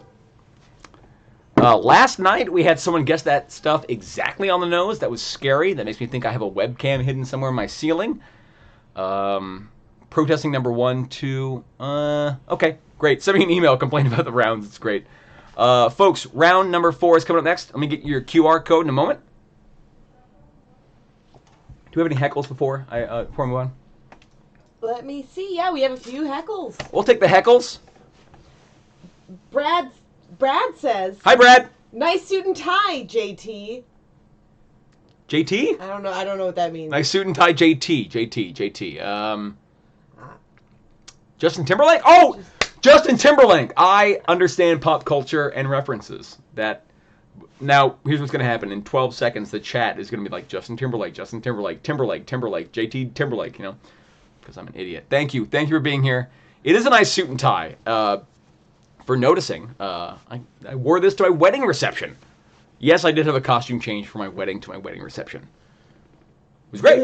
Last night, we had someone guess that stuff exactly on the nose. That was scary. That makes me think I have a webcam hidden somewhere in my ceiling. Protesting number 1, 2. Okay, great. Send me an email complaining about the rounds. It's great. Folks, round number 4 is coming up next. Let me get your QR code in a moment. Do we have any heckles before we move on? Let me see. Yeah, we have a few heckles. We'll take the heckles. Brad says, hi, Brad. Nice suit and tie, JT. JT? I don't know what that means. Nice suit and tie, JT. Justin Timberlake? Oh, Justin Timberlake. I understand pop culture and references. Now, here's what's going to happen. In 12 seconds, the chat is going to be like, Justin Timberlake, Timberlake, JT Timberlake, because I'm an idiot. Thank you for being here. It is a nice suit and tie. For noticing. I wore this to my wedding reception. Yes, I did have a costume change from my wedding to my wedding reception. It was great.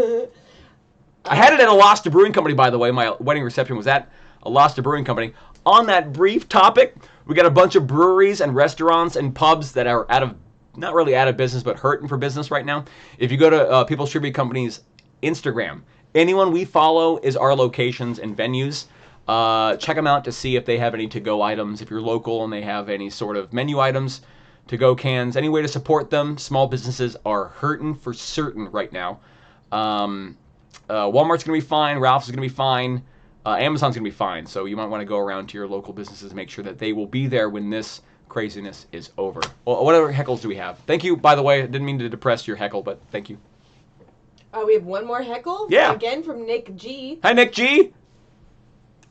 I had it at Alasta Brewing Company, by the way. My wedding reception was at Alasta Brewing Company. On that brief topic, we got a bunch of breweries and restaurants and pubs that are not really out of business, but hurting for business right now. If you go to People's Tribute Company's Instagram, anyone we follow is our locations and venues. Check them out to see if they have any to-go items. If you're local and they have any sort of menu items, to-go cans, any way to support them. Small businesses are hurting for certain right now. Walmart's going to be fine. Ralph's is going to be fine. Amazon's going to be fine. So you might want to go around to your local businesses and make sure that they will be there when this craziness is over. Well, what other heckles do we have? Thank you, by the way. I didn't mean to depress your heckle, but thank you. We have one more heckle. Yeah. Again from Nick G. Hi, Nick G.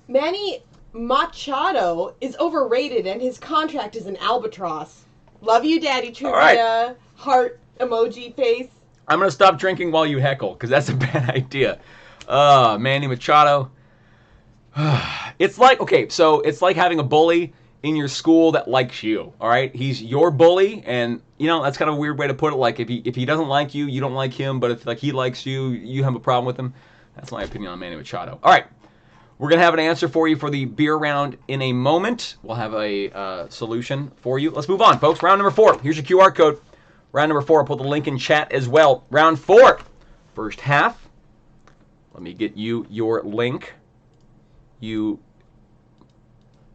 Manny Machado is overrated and his contract is an albatross. Love you, Daddy Trivia. Right. Heart emoji face. I'm going to stop drinking while you heckle, because that's a bad idea. Manny Machado. It's like, okay, so it's like having a bully in your school that likes you, all right? He's your bully, and, you know, that's kind of a weird way to put it. Like, if he doesn't like you, you don't like him, but if, like, he likes you, you have a problem with him. That's my opinion on Manny Machado. All right, we're going to have an answer for you for the beer round in a moment. We'll have a solution for you. Let's move on, folks. Round number 4. Here's your QR code. Round number 4, I'll put the link in chat as well. Round 4, first half. Let me get you your link. You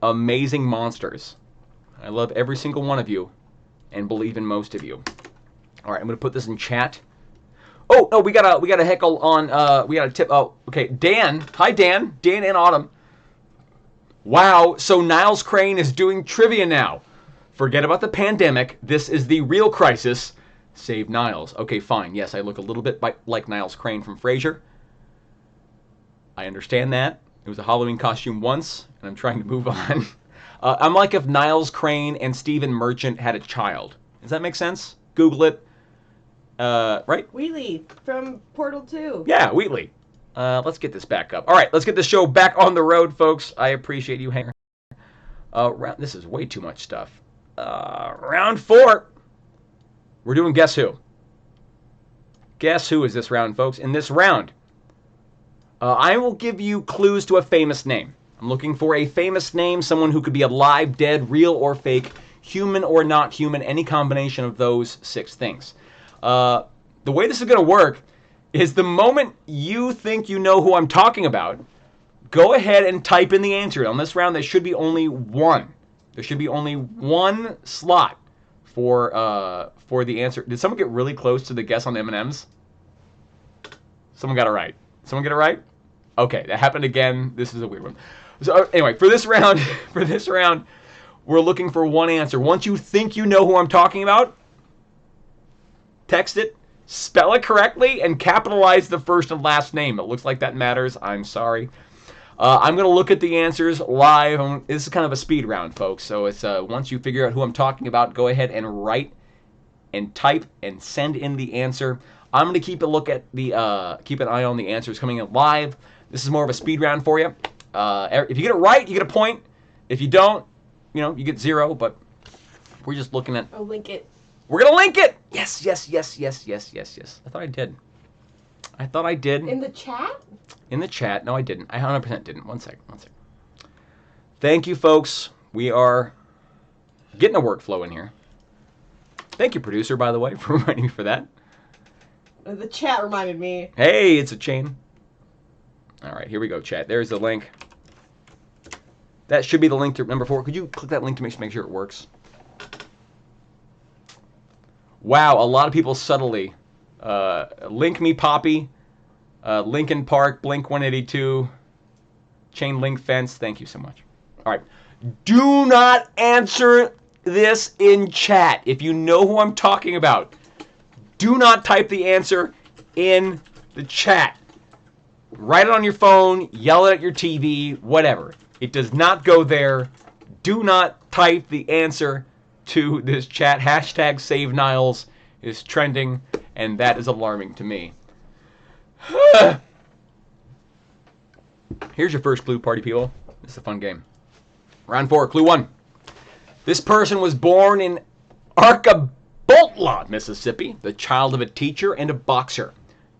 amazing monsters. I love every single one of you and believe in most of you. All right, I'm going to put this in chat. Oh, no, we got a heckle on, we got a tip. Oh, okay, Dan. Hi, Dan. Dan and Autumn. Wow, so Niles Crane is doing trivia now. Forget about the pandemic. This is the real crisis. Save Niles. Okay, fine. Yes, I look a little bit like Niles Crane from Frasier. I understand that. It was a Halloween costume once, and I'm trying to move on. I'm like if Niles Crane and Stephen Merchant had a child. Does that make sense? Google it. Right? Wheatley from Portal 2. Yeah, Wheatley. Let's get this back up. All right, let's get the show back on the road, folks. I appreciate you hanging. This is way too much stuff. Round 4. We're doing Guess Who. Guess Who is this round, folks? In this round, I will give you clues to a famous name. I'm looking for a famous name, someone who could be alive, dead, real or fake, human or not human, any combination of those 6 things. The way this is going to work is the moment you think you know who I'm talking about, go ahead and type in the answer. On this round, there should be only one. There should be only one slot for the answer. Did someone get really close to the guess on M&Ms? Someone got it right. Someone get it right? Okay, that happened again. This is a weird one. So anyway, for this round, we're looking for one answer. Once you think you know who I'm talking about, text it, spell it correctly, and capitalize the first and last name. It looks like that matters. I'm sorry. I'm going to look at the answers live. This is kind of a speed round, folks. So it's once you figure out who I'm talking about, go ahead and write and type and send in the answer. I'm going to keep a look at the keep an eye on the answers coming in live. This is more of a speed round for you. If you get it right, you get a point. If you don't, you get 0. But we're just looking at. I'll link it. We're gonna link it. Yes. I thought I did. In the chat? In the chat. No, I didn't. I 100% didn't. One second. Thank you, folks. We are getting a workflow in here. Thank you, producer, by the way, for reminding me for that. The chat reminded me. Hey, it's a chain. All right, here we go, chat. There's the link. That should be the link to number 4. Could you click that link to make sure it works? Wow, a lot of people subtly. Link Me Poppy, Lincoln Park, Blink 182, Chain Link Fence. Thank you so much. All right. Do not answer this in chat. If you know who I'm talking about, do not type the answer in the chat. Write it on your phone, yell it at your TV, whatever. It does not go there. Do not type the answer to this chat. Hashtag Save Niles is trending, and that is alarming to me. Here's your first clue, party people. This is a fun game. Round 4, clue 1. This person was born in Arcaboltla, Mississippi, the child of a teacher and a boxer.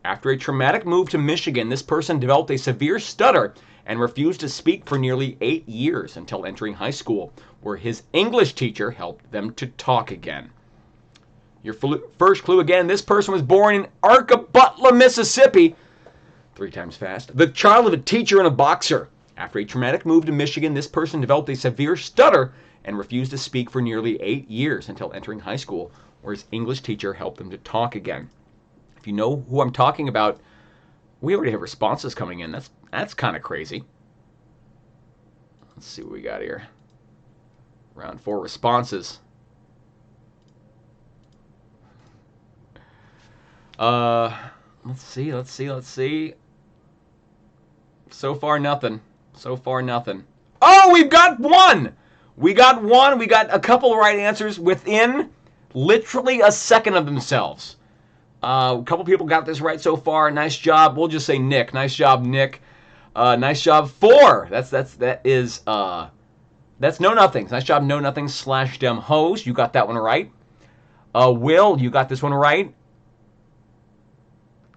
After a traumatic move to Michigan, this person developed a severe stutter and refused to speak for nearly 8 years until entering high school, where his English teacher helped them to talk again. Your first clue again, this person was born in Arcaboltla, Mississippi, 3 times fast, the child of a teacher and a boxer. After a traumatic move to Michigan, this person developed a severe stutter and refused to speak for nearly 8 years until entering high school, where his English teacher helped him to talk again. If you know who I'm talking about, we already have responses coming in. That's kind of crazy. Let's see what we got here. Round 4 responses. Let's see. So far, nothing. Oh, we've got one! We got a couple of right answers within literally a second of themselves. A couple people got this right so far. Nice job. We'll just say Nick. Nice job, Nick. Nice job, 4. That's No Nothings. Nice job, No Nothings / Dem Hose. You got that one right. Will, you got this one right.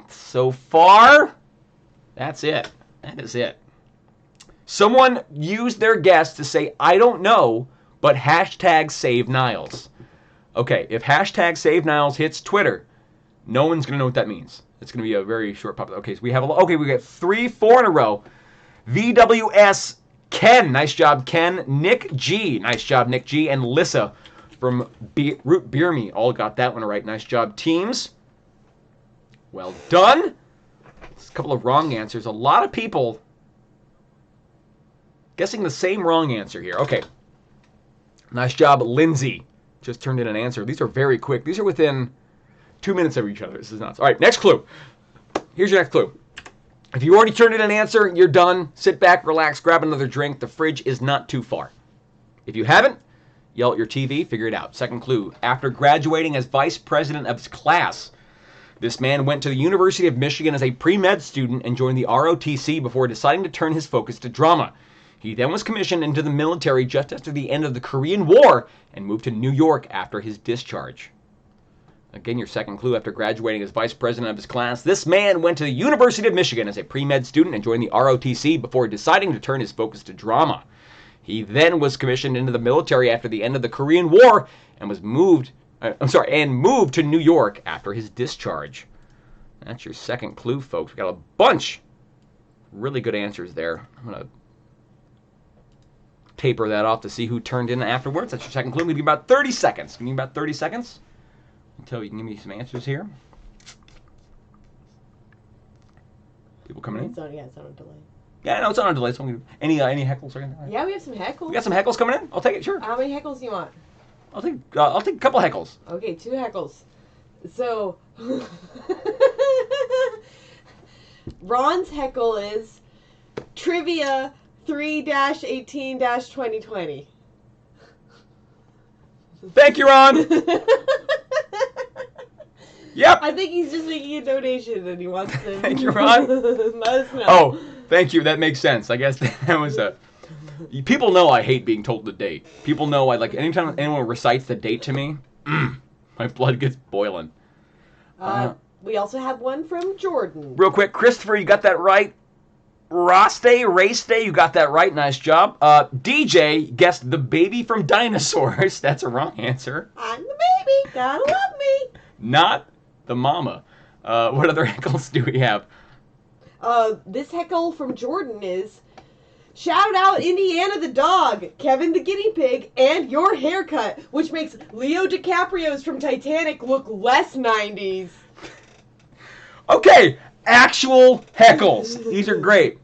So far, that's it. That is it. Someone used their guess to say, I don't know, but hashtag Save Niles. Okay, if hashtag Save Niles hits Twitter, no one's going to know what that means. It's going to be a very short pop. Okay, so we got 3, 4 in a row. VWS Ken, nice job, Ken. Nick G, nice job, Nick G. And Lissa from Root Beer Me all got that one right. Nice job, teams. Well done. It's a couple of wrong answers. A lot of people guessing the same wrong answer here. Okay. Nice job, Lindsay. Just turned in an answer. These are very quick. These are within 2 minutes of each other. This is nuts. All right, next clue. Here's your next clue. If you already turned in an answer, you're done. Sit back, relax, grab another drink. The fridge is not too far. If you haven't, yell at your TV, figure it out. Second clue. After graduating as vice president of his class, this man went to the University of Michigan as a pre-med student and joined the ROTC before deciding to turn his focus to drama. He then was commissioned into the military just after the end of the Korean War and moved to New York after his discharge. Again, your second clue. After graduating as vice president of his class, this man went to the University of Michigan as a pre-med student and joined the ROTC before deciding to turn his focus to drama. He then was commissioned into the military after the end of the Korean War and moved to New York after his discharge. That's your second clue, folks. We got a bunch really good answers there. I'm gonna taper that off to see who turned in afterwards. That's your second clue. Give me about 30 seconds. Until you can give me some answers here. People coming in? It's on a delay. Yeah, no, it's on a delay. So any heckles or anything? Yeah, we have some heckles. We got some heckles coming in? I'll take it, sure. How many heckles do you want? I'll take a couple heckles. Okay, 2 heckles. So, Ron's heckle is Trivia 3-18-2020. Thank you, Ron. Yep. I think he's just making a donation and he wants to. Thank you, Ron. Let us know. Oh, thank you. That makes sense. I guess that was a. People know I hate being told the date. People know I like anytime anyone recites the date to me, my blood gets boiling. We also have one from Jordan. Real quick, Christopher, you got that right. Race Day, you got that right. Nice job. DJ guessed the baby from Dinosaurs. That's a wrong answer. I'm the baby. Gotta love me. Not the mama. What other heckles do we have? This heckle from Jordan is shout out Indiana the dog, Kevin the guinea pig, and your haircut, which makes Leo DiCaprio's from Titanic look less 90s. Okay, actual heckles. These are great.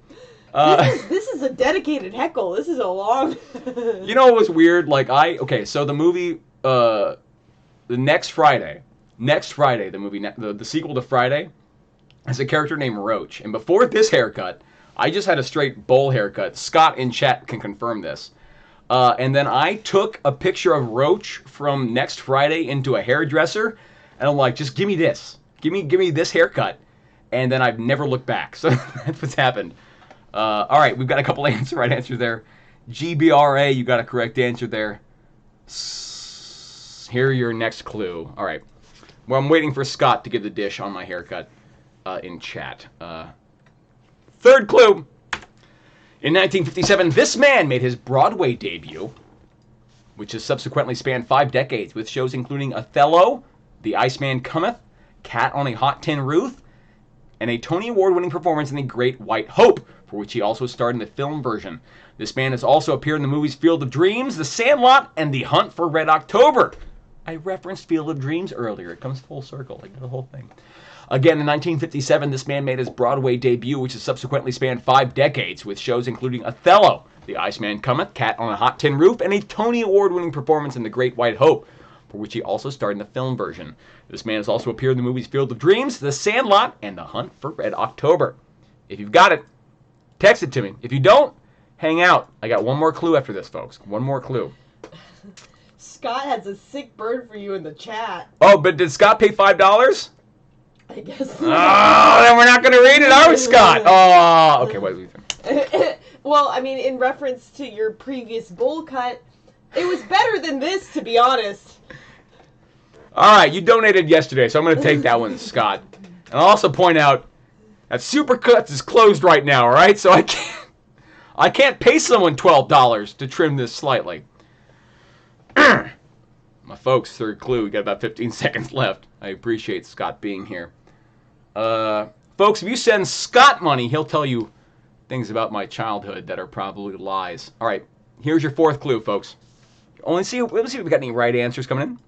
This is a dedicated heckle. This is a long. You know what was weird? So the movie, the next Friday, the movie, the sequel to Friday, has a character named Roach. And before this haircut, I just had a straight bowl haircut. Scott in chat can confirm this. And then I took a picture of Roach from next Friday into a hairdresser, and I'm like, just give me this. Give me this haircut. And then I've never looked back. So that's what's happened. All right, we've got a couple right answers there. GBRA, you got a correct answer there. Here are your next clue. All right. Well, I'm waiting for Scott to give the dish on my haircut in chat. Third clue. In 1957, this man made his Broadway debut, which has subsequently spanned 5 decades, with shows including Othello, The Iceman Cometh, Cat on a Hot Tin Roof, and a Tony Award-winning performance in The Great White Hope. for which he also starred in the film version. This man has also appeared in the movies Field of Dreams, The Sandlot, and The Hunt for Red October. I referenced Field of Dreams earlier. It comes full circle. I get the whole thing. Again, in 1957, this man made his Broadway debut, which has subsequently spanned 5 decades, with shows including Othello, The Iceman Cometh, Cat on a Hot Tin Roof, and a Tony Award-winning performance in The Great White Hope, for which he also starred in the film version. This man has also appeared in the movies Field of Dreams, The Sandlot, and The Hunt for Red October. If you've got it, text it to me. If you don't, hang out. I got one more clue after this, folks. One more clue. Scott has a sick bird for you in the chat. Oh, but did Scott pay $5? I guess. Oh, then we're not going to read it, are we, Scott? Oh, okay, what do you think? Well, I mean, in reference to your previous bowl cut, it was better than this, to be honest. All right, you donated yesterday, so I'm going to take that one, Scott. And I'll also point out that Supercuts is closed right now, all right? So I can't pay someone $12 to trim this slightly. My folks, third clue. We got about 15 seconds left. I appreciate Scott being here. Folks, if you send Scott money, he'll tell you things about my childhood that are probably lies. All right, here's your fourth clue, folks. Let's see if we got any right answers coming in.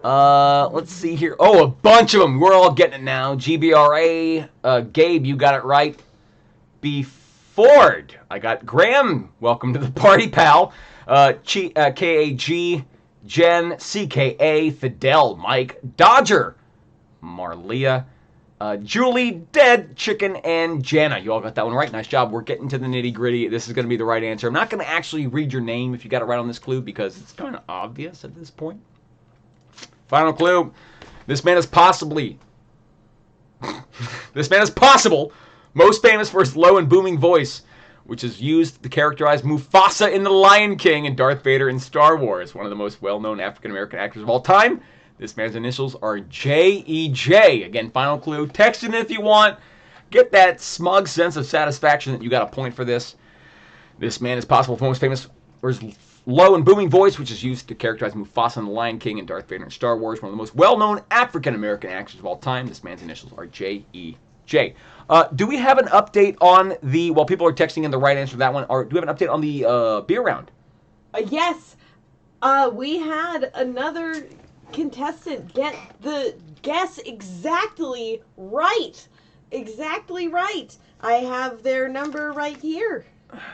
Let's see here. Oh, a bunch of them. We're all getting it now. GBRA. Gabe, you got it right. B. Ford. I got Graham. Welcome to the party, pal. KAG. Jen. CKA. Fidel. Mike. Dodger. Marlia. Julie, Dead, Chicken, and Jana. You all got that one right. Nice job. We're getting to the nitty-gritty. This is going to be the right answer. I'm not going to actually read your name if you got it right on this clue because it's kind of obvious at this point. Final clue. This man is possible most famous for his low and booming voice, which is used to characterize Mufasa in The Lion King and Darth Vader in Star Wars, one of the most well-known African-American actors of all time. This man's initials are J.E.J. Again, final clue. Text it in if you want. Get that smug sense of satisfaction that you got a point for this. This man is possible for most famous for his low and booming voice, which is used to characterize Mufasa in The Lion King and Darth Vader in Star Wars, one of the most well-known African-American actors of all time. This man's initials are J.E.J. Do we have an update on the, while people are texting in the right answer to that one, or do we have an update on the beer round? Yes. We had another contestant get the guess exactly right. Exactly right. I have their number right here.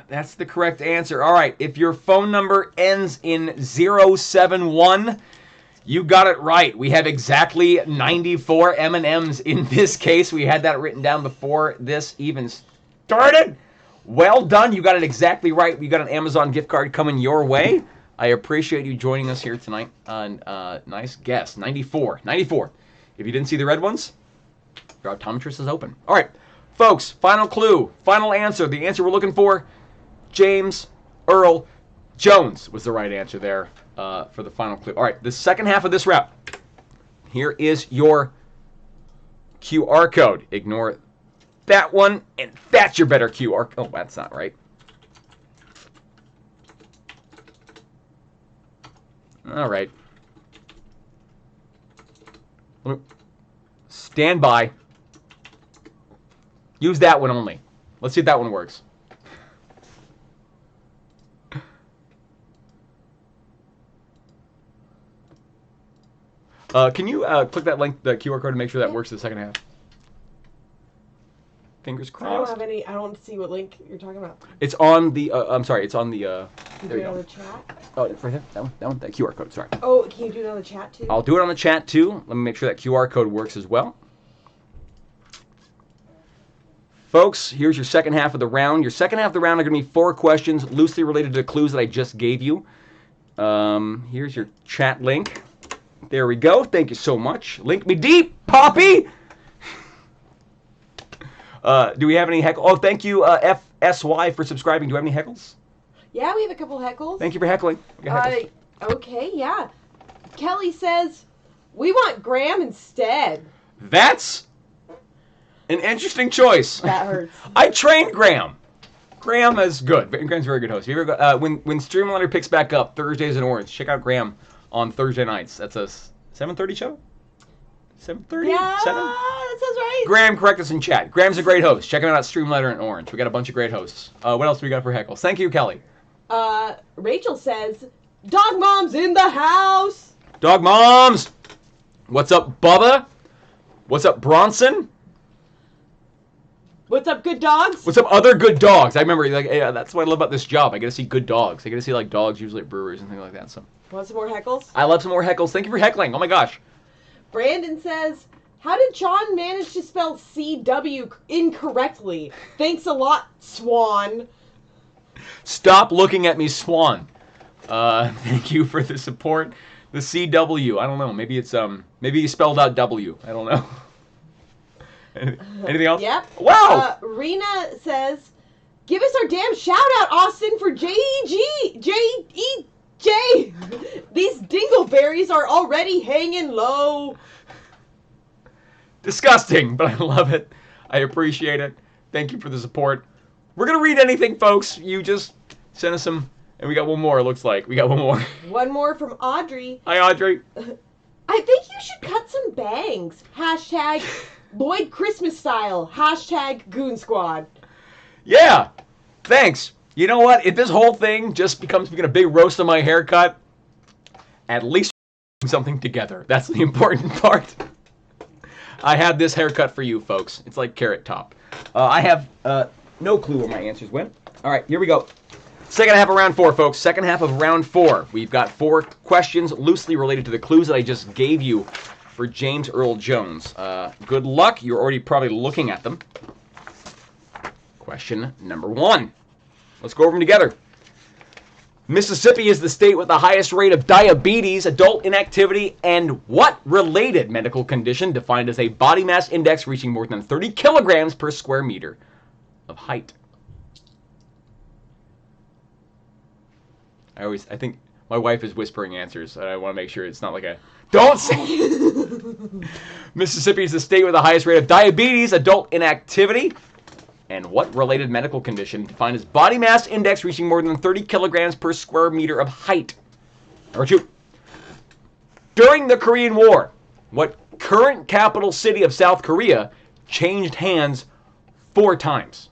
That's the correct answer. All right, if your phone number ends in 071, you got it right. We have exactly 94 M&Ms in this case. We had that written down before this even started. Well done. You got it exactly right. You got an Amazon gift card coming your way. I appreciate you joining us here tonight. Nice guess. 94. 94. If you didn't see the red ones, your optometrist is open. All right, folks, final clue, final answer. The answer we're looking for, James Earl Jones was the right answer there for the final clue. All right, the second half of this round. Here is your QR code. Ignore that one, and that's your better QR code. Oh, that's not right. All right. Stand by. Use that one only. Let's see if that one works. Can you click that link, the QR code, to make sure that works the second half? Fingers crossed. I don't have any. I don't see what link you're talking about. It's on the. I'm sorry. It's on the. Can you there do you it on go. the chat? Oh, it's right there. That one. That QR code. Sorry. Oh, can you do it on the chat too? I'll do it on the chat too. Let me make sure that QR code works as well. Folks, here's your second half of the round. Your second half of the round are going to be 4 questions loosely related to the clues that I just gave you. Here's your chat link. There we go. Thank you so much. Link me deep, Poppy. Do we have any heckle? Oh, thank you, FSY, for subscribing. Do we have any heckles? Yeah, we have a couple heckles. Thank you for heckling. We got heckles. Okay, yeah. Kelly says, we want Graham instead. That's an interesting choice. That hurts. I trained Graham. Graham is good. Graham's a very good host. If you ever go, when Streamliner picks back up, Thursdays in Orange, check out Graham on Thursday nights. That's a 7:30 show? 7:30? Yeah, 7? that sounds right. right? Graham, correct us in chat. Graham's a great host. Check him out at Streamletter and Orange. We got a bunch of great hosts. What else do we got for heckles? Thank you, Kelly. Rachel says, Dog Mom's in the house. Dog Moms! What's up, Bubba? What's up, Bronson? What's up, good dogs? What's up, other good dogs? I remember, like, yeah, that's what I love about this job. I get to see good dogs. I get to see, like, dogs usually at breweries and things like that. So Want some more heckles? I love some more heckles. Thank you for heckling. Oh, my gosh. Brandon says, how did Sean manage to spell CW incorrectly? Thanks a lot, Swan. Stop looking at me, Swan. Thank you for the support. The CW. I don't know. Maybe it's, maybe you spelled out W. I don't know. Anything else? Yep. Wow. Rena says, give us our damn shout out, Austin, for J-E-J. These dingleberries are already hanging low. Disgusting, but I love it. I appreciate it. Thank you for the support. We're going to read anything, folks. You just send us some, and we got one more, it looks like. We got one more. One more from Audrey. Hi, Audrey. I think you should cut some bangs. Hashtag Lloyd Christmas style. Hashtag Goon Squad. Yeah, thanks. You know what? If this whole thing just becomes a big roast of my haircut, at least we're doing something together. That's the important part. I have this haircut for you, folks. It's like Carrot Top. I have no clue where my answers went. All right, here we go. Second half of round 4, folks. Second half of round 4. We've got 4 questions loosely related to the clues that I just gave you for James Earl Jones. Good luck. You're already probably looking at them. Question number 1. Let's go over them together. Mississippi is the state with the highest rate of diabetes, adult inactivity, and what related medical condition defined as a body mass index reaching more than 30 kilograms per square meter of height? I think my wife is whispering answers, and I want to make sure it's not like a, don't say Mississippi is the state with the highest rate of diabetes, adult inactivity, and what related medical condition defined as body mass index reaching more than 30 kilograms per square meter of height? Number 2. During the Korean War, what current capital city of South Korea changed hands 4 times?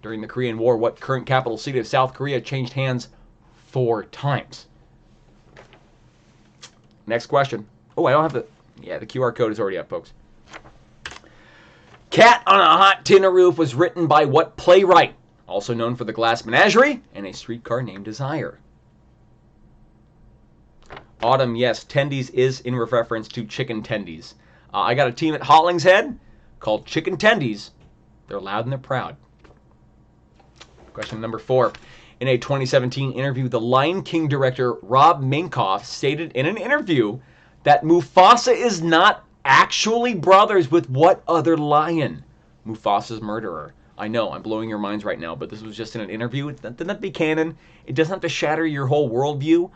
During the Korean War, what current capital city of South Korea changed hands 4 times? Next question. Oh, I don't have the... Yeah, the QR code is already up, folks. Cat on a Hot Tin Roof was written by what playwright? Also known for The Glass Menagerie and A Streetcar Named Desire. Autumn, yes, tendies is in reference to chicken tendies. I got a team at Hollingshead called Chicken Tendies. They're loud and they're proud. Question number 4. In a 2017 interview, the Lion King director Rob Minkoff stated in an interview that Mufasa is not actually brothers with what other lion? Mufasa's murderer. I know, I'm blowing your minds right now, but this was just in an interview. It doesn't have to be canon. It doesn't have to shatter your whole worldview,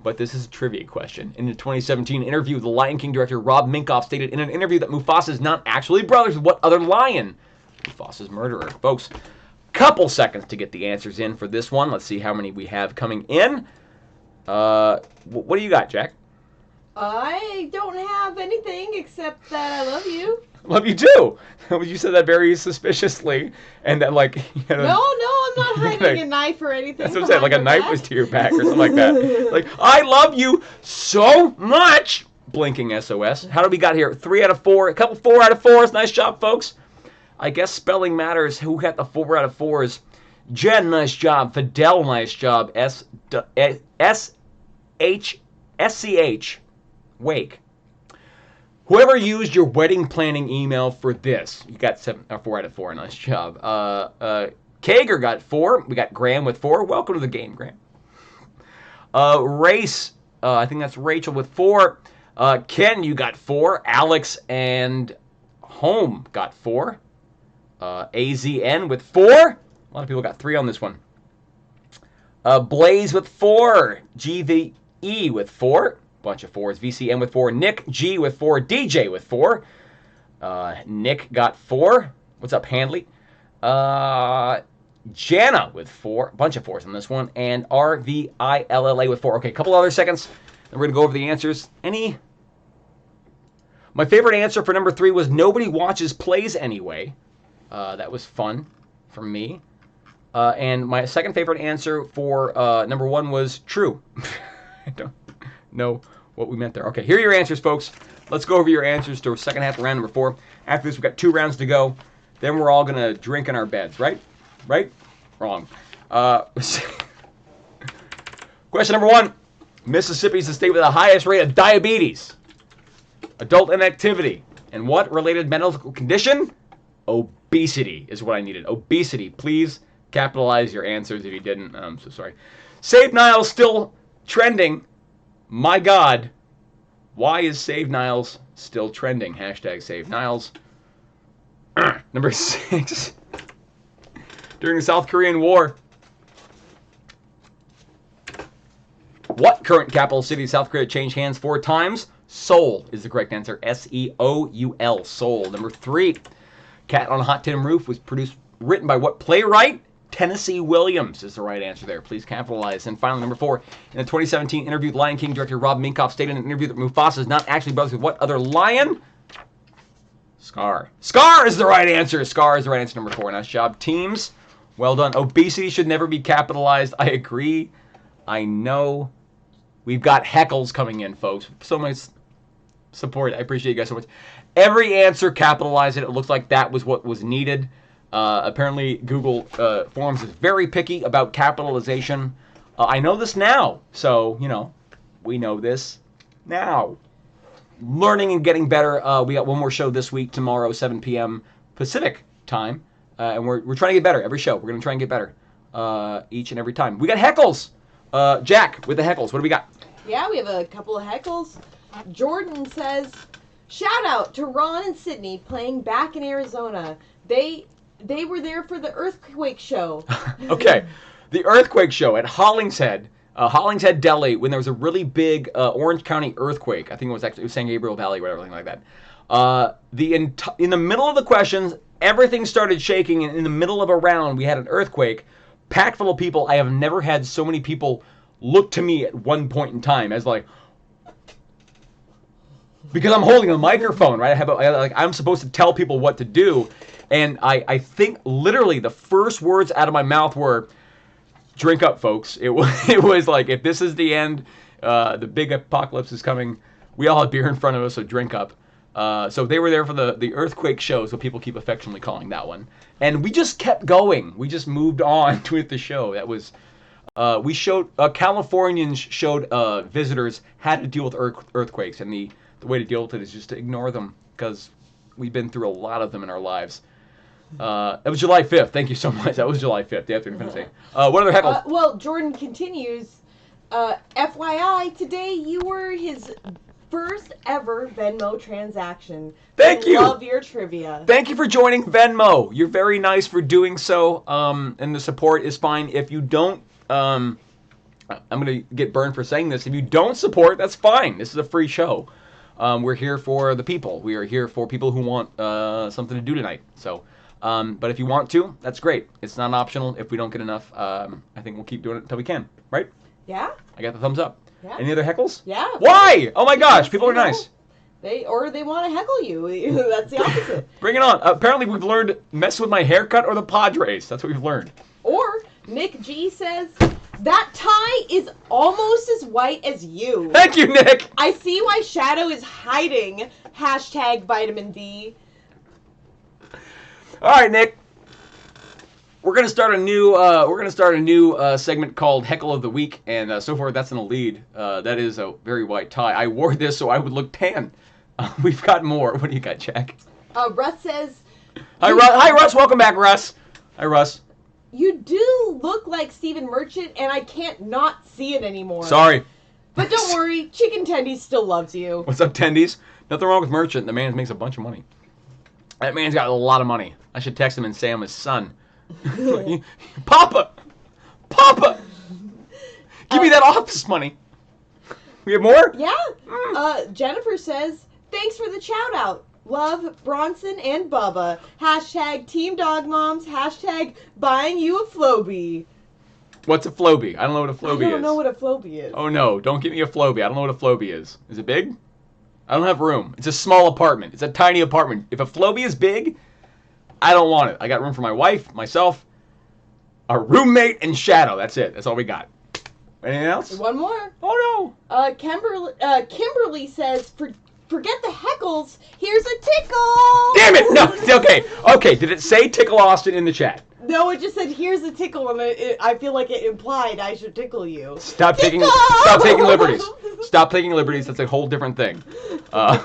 but this is a trivia question. In a 2017 interview, the Lion King director Rob Minkoff stated in an interview that Mufasa is not actually brothers with what other lion? Mufasa's murderer. Folks, couple seconds to get the answers in for this one. Let's see how many we have coming in. What do you got, Jack? I don't have anything except that I love you. Love you too. You said that very suspiciously, and that like. No, I'm not hiding a knife or anything. That's what I'm saying. Like a knife was to your back or something like that. Like, I love you so much. Blinking SOS. How do we got here? 3 out of 4. A couple 4 out of 4s. Nice job, folks. I guess spelling matters. Who got the 4 out of 4s? Jen, nice job. Fidel, nice job. S-H-S-C-H. Wake. Whoever used your wedding planning email for this, you got 4 out of 4. Nice job. Kager got 4. We got Graham with 4. Welcome to the game, Graham. Race, I think that's Rachel with 4. Ken, you got 4. Alex and Home got 4. AZN with 4. A lot of people got 3 on this one. Blaze with 4. GVE with 4. Bunch of 4s. VCM with 4. Nick G with 4. DJ with 4. Nick got 4. What's up, Handley? Jana with 4. Bunch of 4s on this one. And RVILLA with 4. Okay, a couple other seconds. And we're going to go over the answers. My favorite answer for number 3 was nobody watches plays anyway. That was fun for me. And my second favorite answer for number 1 was true. I don't know what we meant there. Okay, here are your answers, folks. Let's go over your answers to second half of round number 4. After this, we've got 2 rounds to go. Then we're all going to drink in our beds, right? Right? Wrong. Question number 1. Mississippi is the state with the highest rate of diabetes, adult inactivity, and what related medical condition? Obesity is what I needed. Obesity. Please capitalize your answers if you didn't. I'm so sorry. Save Niles still trending. My God. Why is Save Niles still trending? Hashtag Save Niles. Number 6. During the South Korean War, what current capital city of South Korea changed hands 4 times? Seoul is the correct answer. Seoul. Seoul. Number 3. Cat on a Hot Tin Roof was written by what playwright? Tennessee Williams is the right answer there. Please capitalize. And finally, number 4. In the 2017 interview, Lion King director Rob Minkoff stated in an interview that Mufasa is not actually brothers with what other lion? Scar. Scar is the right answer. Scar is the right answer. Number 4. Nice job, teams. Well done. Obesity should never be capitalized. I agree. I know. We've got heckles coming in, folks. So much support. I appreciate you guys so much. Every answer, capitalize it. It looks like that was what was needed. Apparently, Google Forms is very picky about capitalization. I know this now. So, we know this now. Learning and getting better. We got one more show this week, tomorrow, 7 p.m. Pacific time. And we're trying to get better every show. We're going to try and get better each and every time. We got heckles. Jack, with the heckles, what do we got? Yeah, we have a couple of heckles. Jordan says, shout out to Ron and Sydney playing back in Arizona. They were there for the earthquake show. Okay. The earthquake show at Hollingshead Deli, when there was a really big Orange County earthquake. I think it was San Gabriel Valley or whatever, like that. In the middle of the questions, everything started shaking, and in the middle of a round, we had an earthquake, packed full of people. I have never had so many people look to me at one point in time as like, because I'm holding a microphone, right? I'm supposed to tell people what to do, and I think literally the first words out of my mouth were, "Drink up, folks." It was like, if this is the end, the big apocalypse is coming. We all have beer in front of us, so drink up. So they were there for the earthquake show, so people keep affectionately calling that one. And we just kept going. We just moved on with the show. That was, we showed, Californians showed visitors how to deal with earthquakes. And the way to deal with it is just to ignore them, because we've been through a lot of them in our lives. It was July 5th. Thank you so much. That was July 5th, the after Independence Day. What other heckles? Well, Jordan continues, FYI, today you were his first ever Venmo transaction. Thank you. Love your trivia. Thank you for joining Venmo. You're very nice for doing so. And the support is fine. If you don't, I'm going to get burned for saying this. If you don't support, that's fine. This is a free show. We're here for the people. We are here for people who want something to do tonight. So, but if you want to, that's great. It's not optional. If we don't get enough, I think we'll keep doing it until we can. Right? Yeah. I got the thumbs up. Yeah. Any other heckles? Yeah. Why? Oh my gosh, people are nice. They want to heckle you. That's the opposite. Bring it on. Apparently we've learned mess with my haircut or the Padres. That's what we've learned. Or Nick G says, that tie is almost as white as you. Thank you, Nick. I see why Shadow is hiding. Hashtag vitamin D. All right, Nick. We're gonna start a new segment called Heckle of the Week, and so far that's in the lead. That is a very white tie. I wore this so I would look tan. We've got more. What do you got, Jack? Russ says, Hi, Russ. Hi, Russ. Welcome back, Russ. Hi, Russ. you do look like Stephen Merchant, and I can't not see it anymore. Sorry. But don't worry, Chicken Tendies still loves you. What's up, Tendies? Nothing wrong with Merchant. The man makes a bunch of money. That man's got a lot of money. I should text him and say I'm his son. Papa! Give me that office money. We have more? Yeah. Jennifer says, thanks for the shout out. Love Bronson and Bubba. Hashtag Team Dog Moms. Hashtag buying you a Floby. What's a Floby? I don't know what a Floby is. I don't know what a Floby is. Oh no, don't give me a Floby. I don't know what a Floby is. Is it big? I don't have room. It's a small apartment. It's a tiny apartment. If a Floby is big, I don't want it. I got room for my wife, myself, a roommate, and Shadow. That's it. That's all we got. Anything else? One more. Oh Kimberly says, forget the heckles. Here's a tickle. no! Damn it! No. Okay. Did it say Tickle Austin in the chat? No, it just said, here's a tickle, and I feel like it implied I should tickle you. Stop taking liberties. Stop taking liberties. That's a whole different thing. All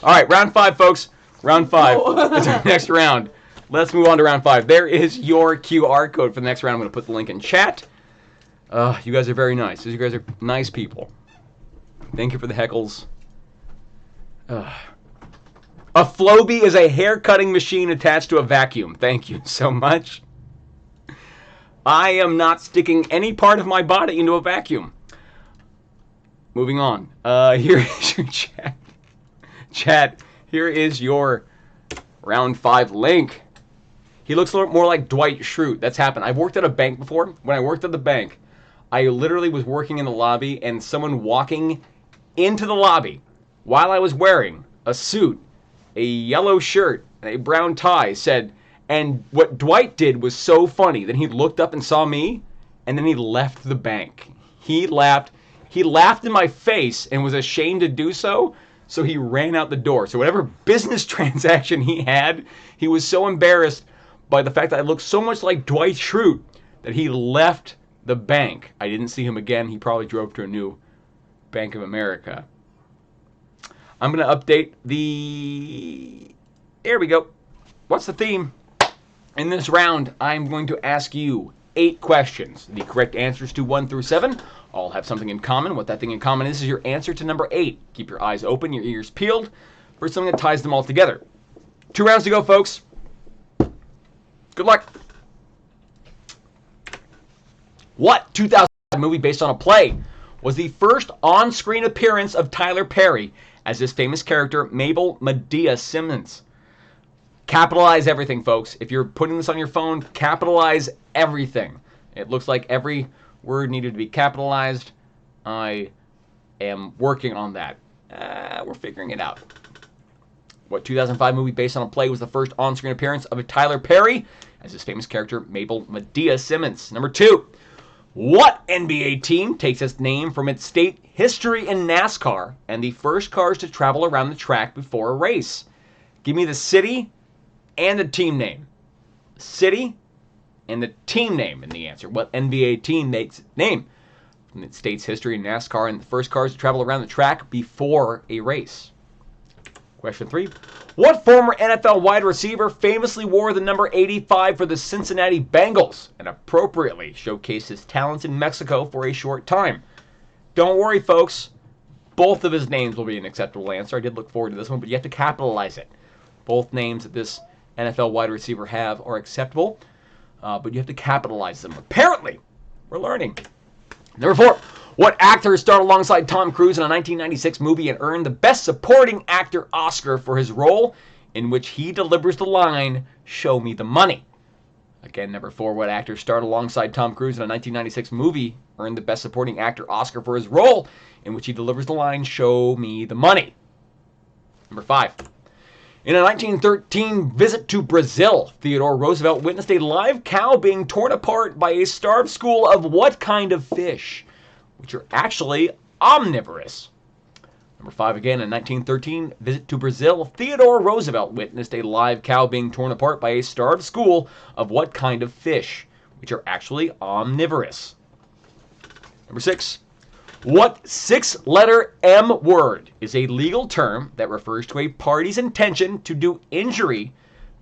right, round 5, folks. Round 5. It's our next round. Let's move on to round 5. There is your QR code for the next round. I'm going to put the link in chat. You guys are very nice. You guys are nice people. Thank you for the heckles. A Floby is a hair cutting machine attached to a vacuum. Thank you so much. I am not sticking any part of my body into a vacuum. Moving on. Here is your chat. Chat, here is your round 5 link. He looks a little more like Dwight Schrute. That's happened. I've worked at a bank before. When I worked at the bank, I literally was working in the lobby and someone walking into the lobby while I was wearing a suit, a yellow shirt, and a brown tie said, and what Dwight did was so funny. Then he looked up and saw me, and then he left the bank. He laughed in my face and was ashamed to do so, so he ran out the door. So whatever business transaction he had, he was so embarrassed by the fact that I looked so much like Dwight Schrute that he left the bank. I didn't see him again. He probably drove to a new Bank of America. I'm going to update the... There we go. What's the theme? In this round, I'm going to ask you 8 questions. The correct answers to 1 through 7 all have something in common. What that thing in common is your answer to number 8. Keep your eyes open, your ears peeled for something that ties them all together. 2 rounds to go, folks. Good luck. What 2005 movie based on a play was the first on-screen appearance of Tyler Perry as his famous character, Mabel Medea Simmons? Capitalize everything, folks. If you're putting this on your phone, capitalize everything. It looks like every word needed to be capitalized. I am working on that. We're figuring it out. What 2005 movie based on a play was the first on-screen appearance of Tyler Perry as his famous character, Mabel Medea Simmons? Number 2. What NBA team takes its name from its state history in NASCAR and the first cars to travel around the track before a race? Give me the city and the team name. City and the team name in the answer. What NBA team takes its name from its state's history in NASCAR and the first cars to travel around the track before a race? Question 3. What former NFL wide receiver famously wore the number 85 for the Cincinnati Bengals and appropriately showcased his talents in Mexico for a short time? Don't worry, folks. Both of his names will be an acceptable answer. I did look forward to this one, but you have to capitalize it. Both names that this NFL wide receiver have are acceptable, but you have to capitalize them. Apparently, we're learning. Number 4. What actor starred alongside Tom Cruise in a 1996 movie and earned the Best Supporting Actor Oscar for his role in which he delivers the line, "Show me the money"? Again, number 4. What actor starred alongside Tom Cruise in a 1996 movie, earned the Best Supporting Actor Oscar for his role in which he delivers the line, "Show me the money"? Number 5. In a 1913 visit to Brazil, Theodore Roosevelt witnessed a live cow being torn apart by a starved school of what kind of fish, which are actually omnivorous? Number 5 again, in a 1913 visit to Brazil, Theodore Roosevelt witnessed a live cow being torn apart by a starved school of what kind of fish, which are actually omnivorous? Number 6. What 6-letter M word is a legal term that refers to a party's intention to do injury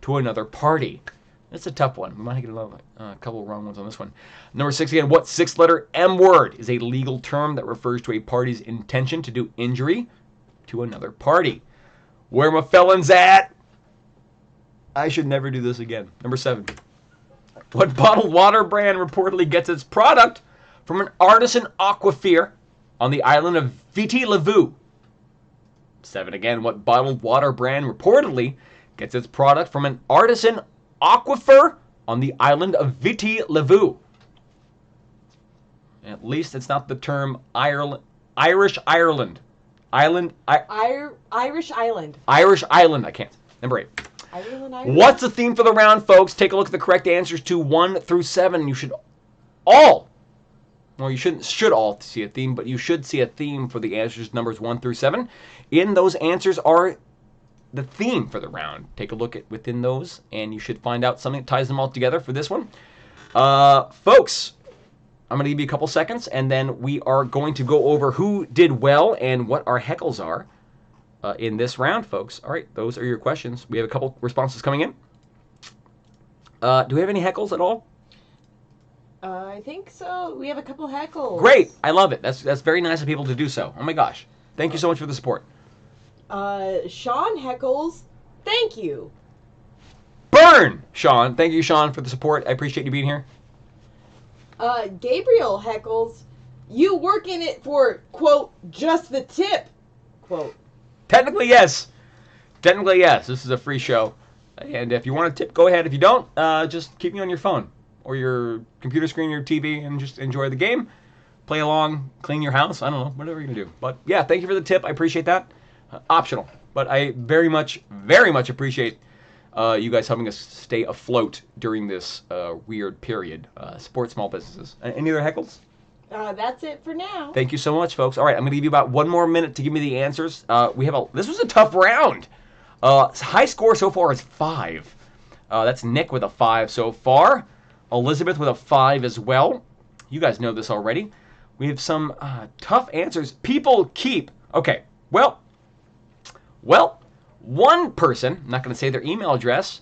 to another party? That's a tough one. We might get a couple of wrong ones on this one. Number 6 again. What 6-letter M word is a legal term that refers to a party's intention to do injury to another party? Where my felons at? I should never do this again. Number 7. What bottled water brand reportedly gets its product from an artisan aquifer on the island of Viti Levu? 7 again. What bottled water brand reportedly gets its product from an artisan aquifer on the island of Viti Levu? At least it's not the term Irish Ireland. Island. Irish Island. Irish Island. I can't. Number 8. Ireland, Ireland. What's the theme for the round, folks? Take a look at the correct answers to 1 through 7. You should all, well, you should all see a theme, but you should see a theme for the answers numbers 1 through 7. In those answers are the theme for the round. Take a look at within those, and you should find out something that ties them all together for this one. Folks, I'm going to give you a couple seconds, and then we are going to go over who did well and what our heckles are in this round, folks. All right, those are your questions. We have a couple responses coming in. Do we have any heckles at all? I think so. We have a couple heckles. Great. I love it. That's very nice of people to do so. Oh, my gosh. Thank you so much for the support. Sean heckles. Thank you. Burn, Sean. Thank you, Sean, for the support. I appreciate you being here. Gabriel heckles. You working it for, quote, just the tip, quote. Technically, yes. Technically, yes. This is a free show. And if you want a tip, go ahead. If you don't, just keep me on your phone or your computer screen, your TV, and just enjoy the game. Play along, clean your house. I don't know, whatever you can do. But yeah, thank you for the tip. I appreciate that. Optional. But I very much appreciate you guys helping us stay afloat during this weird period. Support small businesses. Any other heckles? That's it for now. Thank you so much, folks. All right, I'm going to give you about 1 more minute to give me the answers. This was a tough round. High score so far is 5. That's Nick with a 5 so far. Elizabeth with a 5 as well. You guys know this already. We have some tough answers. People keep. Okay, well, one person, I'm not going to say their email address,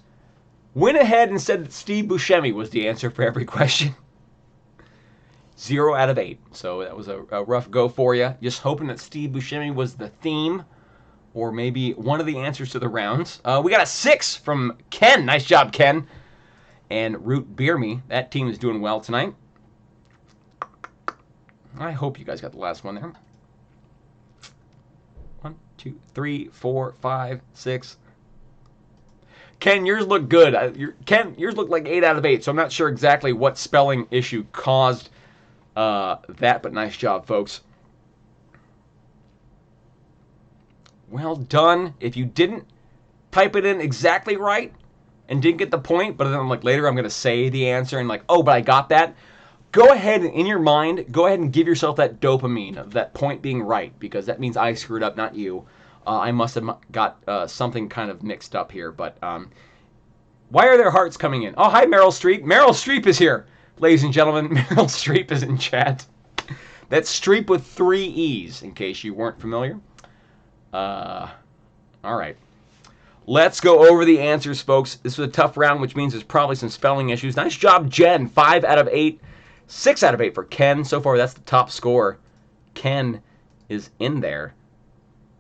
went ahead and said that Steve Buscemi was the answer for every question. 0 out of 8. So that was a rough go for you. Just hoping that Steve Buscemi was the theme or maybe one of the answers to the rounds. We got a 6 from Ken. Nice job, Ken. And Root Beer Me. That team is doing well tonight. I hope you guys got the last one there. 1, 2, 3, 4, 5, 6. Ken, yours look good. Ken, yours looked like 8 out of 8, so I'm not sure exactly what spelling issue caused that, but nice job, folks. Well done. If you didn't type it in exactly right and didn't get the point, but then later I'm going to say the answer and oh, but I got that. Go ahead and in your mind, go ahead and give yourself that dopamine of that point being right, because that means I screwed up, not you. I must have got something kind of mixed up here, but why are there hearts coming in? Oh, hi, Meryl Streep. Meryl Streep is here, ladies and gentlemen. Meryl Streep is in chat. That's Streep with 3 E's, in case you weren't familiar. All right. Let's go over the answers, folks. This was a tough round, which means there's probably some spelling issues. Nice job, Jen. 5 out of 8. 6 out of 8 for Ken. So far, that's the top score. Ken is in there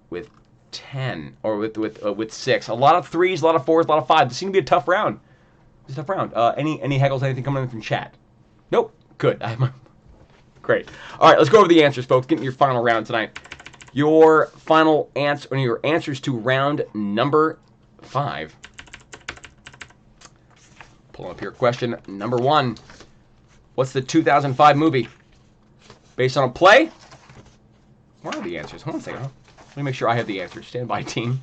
with 10, or with 6. A lot of 3s, a lot of 4s, a lot of 5s. This seemed to be a tough round. It's a tough round. Any heckles, anything coming in from chat? Nope. Good. Great. All right, let's go over the answers, folks. Get into your final round tonight. Your final answer, or your answers to round number 5. Pulling up your question number 1. What's the 2005 movie? Based on a play? Where are the answers? Hold on a second. Let me make sure I have the answers. Stand by, team.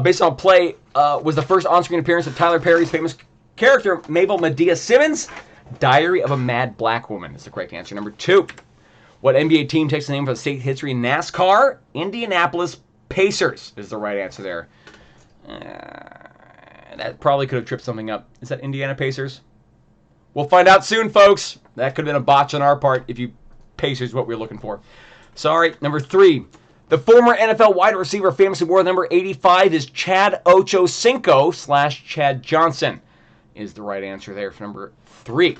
Based on a play, was the first on-screen appearance of Tyler Perry's famous character, Mabel Medea Simmons. Diary of a Mad Black Woman is the correct answer. Number 2. What NBA team takes the name from the state history in NASCAR? Indianapolis Pacers is the right answer there. That probably could have tripped something up. Is that Indiana Pacers? We'll find out soon, folks. That could have been a botch on our part if you Pacers what we were looking for. Sorry. Number 3. The former NFL wide receiver famously wore number 85 is Chad Ochocinco / Chad Johnson is the right answer there for number 3.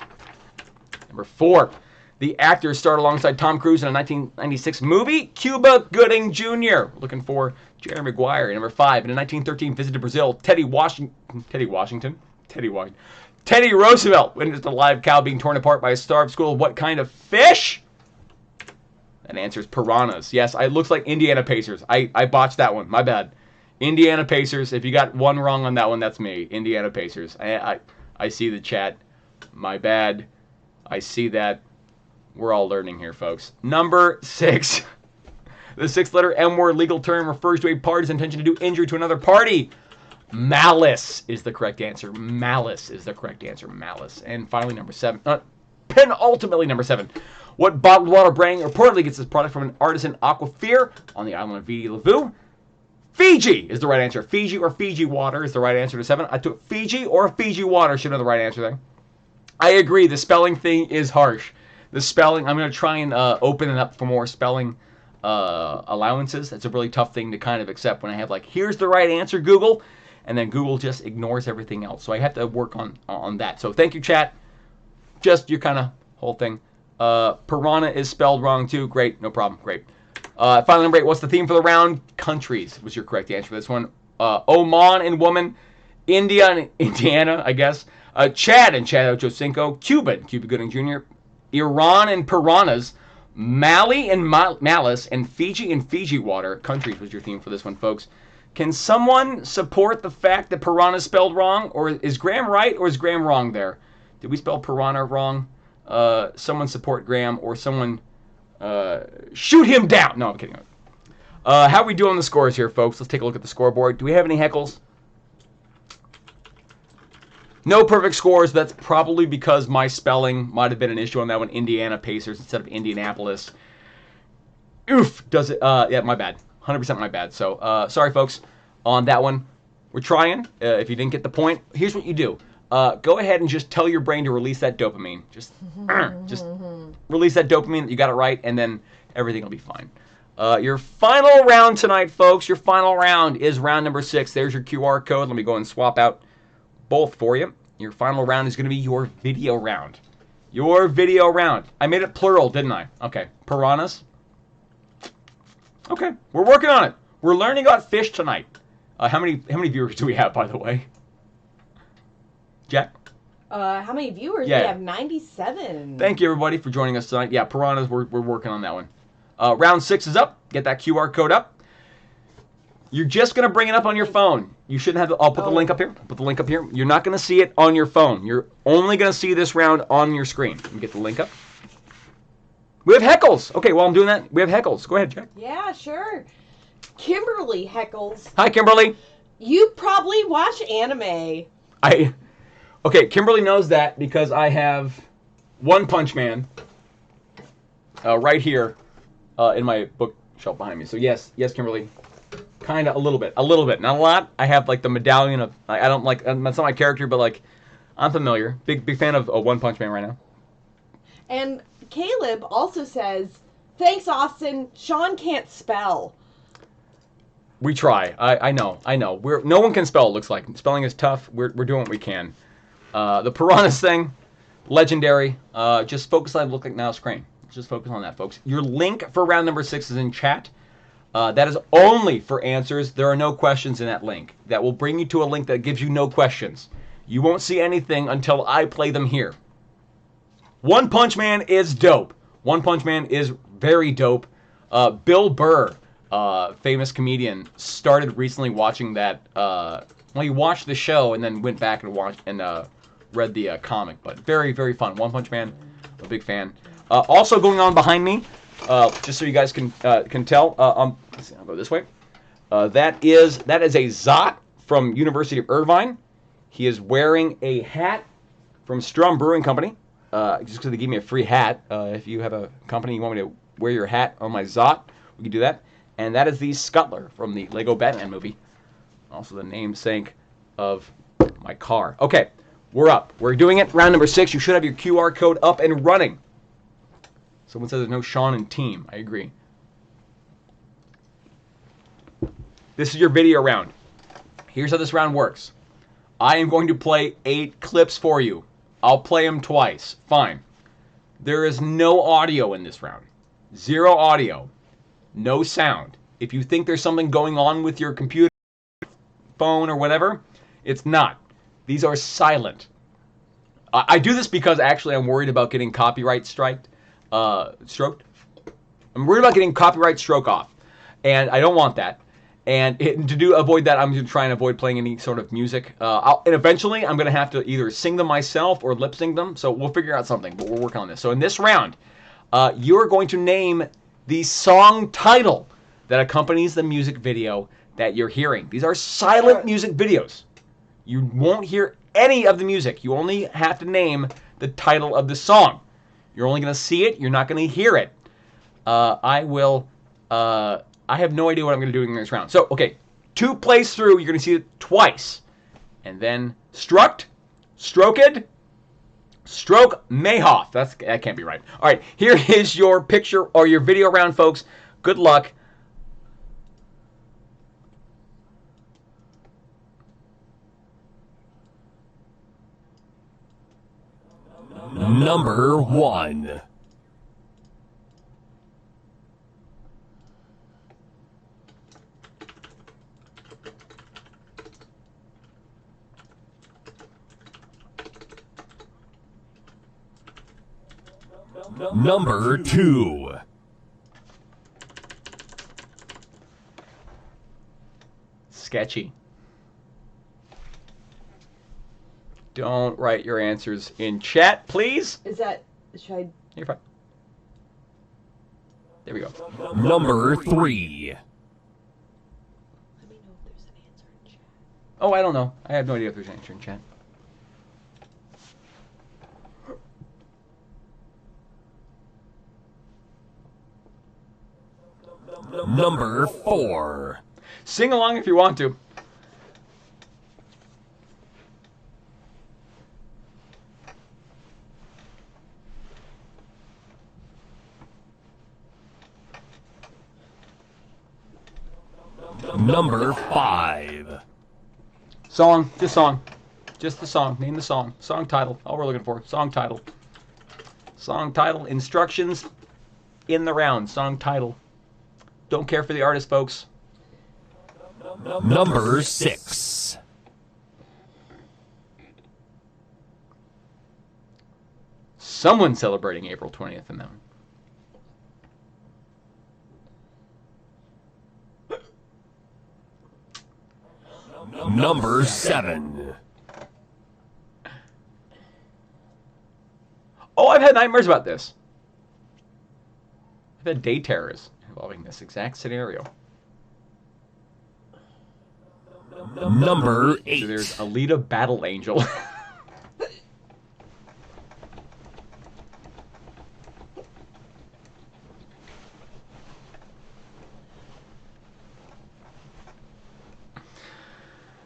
Number 4. The actor starred alongside Tom Cruise in a 1996 movie, Cuba Gooding Jr. Looking for Jerry Maguire. Number 5. In 1913, visited Brazil, Teddy Roosevelt witnessed a live cow being torn apart by a starved squirrel. What kind of fish? That answer is piranhas. Yes, it looks like Indiana Pacers. I botched that one. My bad. Indiana Pacers. If you got one wrong on that one, that's me. Indiana Pacers. I see the chat. My bad. I see that. We're all learning here, folks. Number 6. The 6-letter M word legal term refers to a party's intention to do injury to another party. Malice is the correct answer. Malice is the correct answer. Malice. And finally, number 7. Penultimately, number 7. What bottled water brand reportedly gets its product from an artisan aquifer on the island of Viti Levu? Fiji is the right answer. Fiji or Fiji water is the right answer to 7. I took Fiji or Fiji water should know the right answer there. I agree. The spelling thing is harsh. The spelling, I'm going to try and open it up for more spelling allowances. That's a really tough thing to kind of accept when I have like, here's the right answer, Google, and then Google just ignores everything else. So I have to work on that. So thank you, chat. Just your kind of whole thing. Piranha is spelled wrong too. Great, no problem. Great. Finally, number 8. What's the theme for the round? Countries was your correct answer for this one. Oman and woman, India and Indiana, I guess. Chad and Chad Ochocinco, Cuba Gooding Jr., Iran and piranhas, Mali and malice, and Fiji water. Countries was your theme for this one, folks. Can someone support the fact that piranha is spelled wrong? Or is Graham right or is Graham wrong there? Did we spell piranha wrong? Someone support Graham or someone shoot him down. No, I'm kidding. How are we doing on the scores here, folks? Let's take a look at the scoreboard. Do we have any heckles? No perfect scores. That's probably because my spelling might have been an issue on that one. Indiana Pacers instead of Indianapolis. Oof. Does it? Yeah, my bad. 100% my bad. So, sorry, folks, on that one. We're trying. If you didn't get the point, here's what you do. Go ahead and just tell your brain to release that dopamine. Just release that dopamine that you got it right, and then everything will be fine. Your final round tonight, folks. Your final round is round number 6. There's your QR code. Let me go and swap out both for you. Your final round is going to be your video round. Your video round. I made it plural, didn't I? Okay. Piranhas. Okay. We're working on it. We're learning about fish tonight. How many viewers do we have, by the way? Jack? How many viewers? Yeah. We have 97. Thank you, everybody, for joining us tonight. Yeah, piranhas, we're working on that one. Round 6 is up. Get that QR code up. You're just going to bring it up on your phone. You shouldn't have I'll put the link up here. Put the link up here. You're not going to see it on your phone. You're only going to see this round on your screen. Let me get the link up. We have heckles. Okay, while I'm doing that, we have heckles. Go ahead, Jack. Yeah, sure. Kimberly heckles. Hi, Kimberly. You probably watch anime. Okay, Kimberly knows that because I have One Punch Man right here in my bookshelf behind me. So yes, Kimberly. Kind of a little bit, not a lot. I have like the medallion of. I don't like. That's not my character, but like, I'm familiar. Big fan of One Punch Man right now. And Caleb also says, "Thanks, Austin. Sean can't spell." We try. I know. No one can spell. It looks like spelling is tough. We're doing what we can. The piranhas thing, legendary. Just focus on look like now screen. Just focus on that, folks. Your link for round number 6 is in chat. That is only for answers. There are no questions in that link. That will bring you to a link that gives you no questions. You won't see anything until I play them here. One Punch Man is dope. One Punch Man is very dope. Bill Burr, famous comedian, started recently watching that. Well, he watched the show and then went back and watched and read the comic. But very, very fun. One Punch Man, a big fan. Also going on behind me. Just so you guys can tell, let's see, I'll go this way. That is a Zot from University of Irvine. He is wearing a hat from Strum Brewing Company. Just because they gave me a free hat. If you have a company you want me to wear your hat on my Zot, we can do that. And that is the Scuttler from the Lego Batman movie. Also the namesake of my car. Okay, we're up. We're doing it. Round number 6. You should have your QR code up and running. Someone says there's no Sean and team. I agree. This is your video round. Here's how this round works. I am going to play 8 clips for you. I'll play them twice. Fine. There is no audio in this round. 0 audio. No sound. If you think there's something going on with your computer, phone, or whatever, it's not. These are silent. I do this because actually I'm worried about getting copyright stroked. I'm worried about getting copyright stroke off, and I don't want that. And to avoid that, I'm going to try and avoid playing any sort of music. And eventually, I'm going to have to either sing them myself or lip sync them. So we'll figure out something, but we're working on this. So in this round, You're going to name the song title that accompanies the music video that you're hearing. These are silent music videos. You won't hear any of the music. You only have to name the title of the song. You're only going to see it. You're not going to hear it. I have no idea what I'm going to do in this round. So, okay, 2 plays through. You're going to see it twice. And then struck, stroked, stroke Mayhoff. That can't be right. All right, here is your picture or your video round, folks. Good luck. Number 1. Number 2. Sketchy. Don't write your answers in chat, please. Is that... Should I... You're fine. There we go. Number 3. Let me know if there's an answer in chat. Oh, I don't know. I have no idea if there's an answer in chat. Number 4. Sing along if you want to. Number 5. Song. Just song. Just the song. Name the song. Song title. All we're looking for. Song title. Song title. Instructions in the round. Song title. Don't care for the artist, folks. Number 6. Someone celebrating April 20th in that one. Number 7. Oh, I've had nightmares about this. I've had day terrors involving this exact scenario. Number 8. So there's Alita Battle Angel.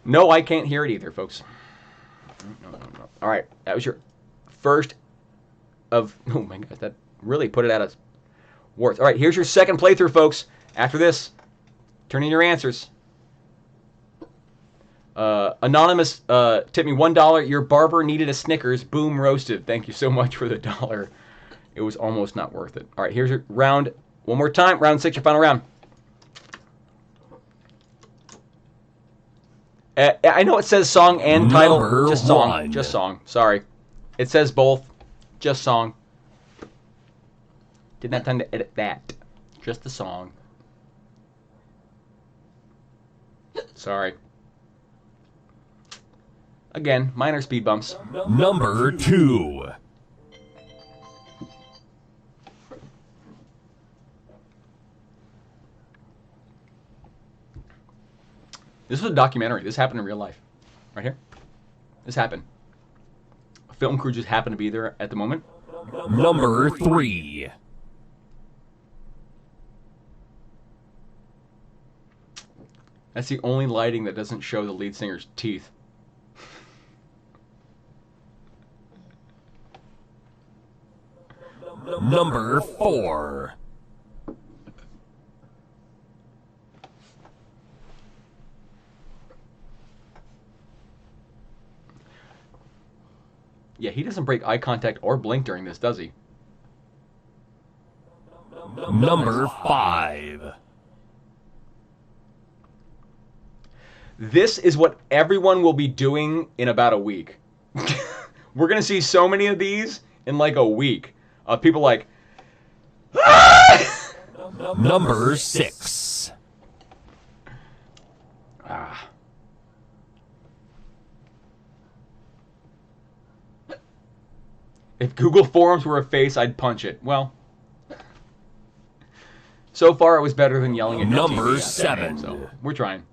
No, I can't hear it either, folks. No. All right, that was your first of... Oh, my God, that really put it at us worth. All right, here's your second playthrough, folks. After this, turn in your answers. Anonymous tipped me $1. Your barber needed a Snickers. Boom, roasted. Thank you so much for the $1. It was almost not worth it. All right, here's your round. One more time. Round 6, your final round. I know it says song and title. Number Just song. 1. Just song. Sorry. It says both. Just song. Didn't have time to edit that. Just the song. Sorry. Again, minor speed bumps. Number 2. This was a documentary. This happened in real life. Right here. This happened. A film crew just happened to be there at the moment. Number 3. That's the only lighting that doesn't show the lead singer's teeth. Number 4. Yeah, he doesn't break eye contact or blink during this, does he? Number 5. This is what everyone will be doing in about a week. We're going to see so many of these in like a week. People like... Number 6. Ah. If Google Forms were a face, I'd punch it. Well, So far, it was better than yelling at your Number TV. 7. So we're trying.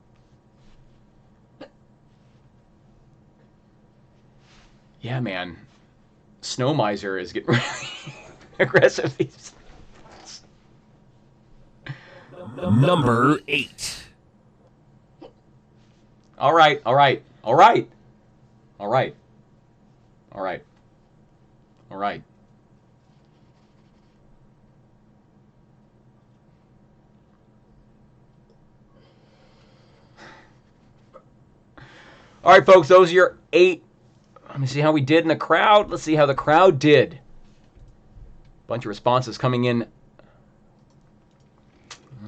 Yeah, man. Snow Miser is getting really aggressive. Number 8. All right, all right, all right, all right, all right, all right. All right, folks, those are your 8. Let me see how we did in the crowd. Let's see how the crowd did. Bunch of responses coming in.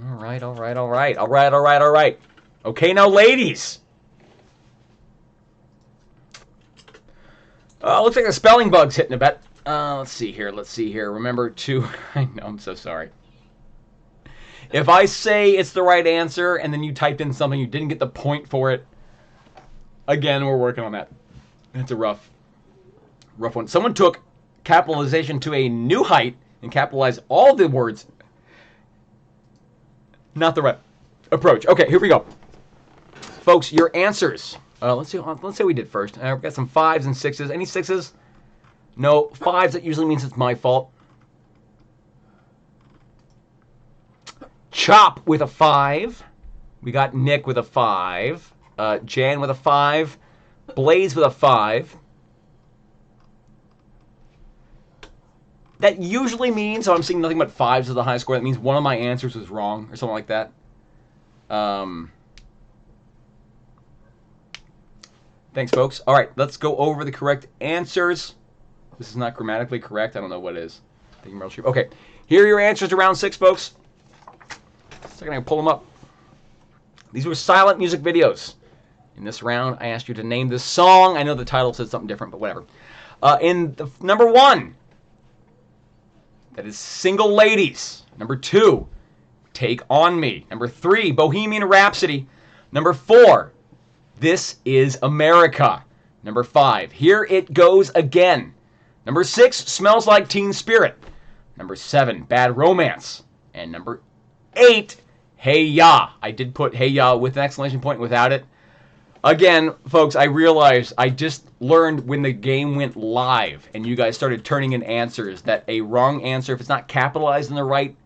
All right, all right, all right, all right, all right, all right. Okay, now, ladies. Looks like the spelling bug's hitting a bit. Let's see here. Let's see here. Remember to... I know, I'm so sorry. If I say it's the right answer and then you typed in something, you didn't get the point for it, again, we're working on that. It's a rough one. Someone took capitalization to a new height and capitalized all the words. Not the right approach. Okay, here we go. Folks, your answers. Let's see what we did first. We've got some 5s and 6s. Any 6s? No. 5s, that usually means it's my fault. Chop with a 5. We got Nick with a 5. Jan with a 5. Blaze with a 5. That usually means, so I'm seeing nothing but 5s as the high score. That means one of my answers was wrong or something like that. Thanks, folks. All right, let's go over the correct answers. This is not grammatically correct. I don't know what is. Thank you, Meryl Streep. Okay, here are your answers to round 6, folks. Second, I can pull them up. These were silent music videos. In this round, I asked you to name this song. I know the title said something different, but whatever. In the number 1, that is Single Ladies. Number 2, Take On Me. Number 3, Bohemian Rhapsody. Number 4, This Is America. Number 5, Here It Goes Again. Number 6, Smells Like Teen Spirit. Number 7, Bad Romance. And number 8, Hey Ya. I did put Hey Ya with an exclamation point without it. Again, folks, I realized I just learned when the game went live and you guys started turning in answers that a wrong answer, if it's not capitalized in the right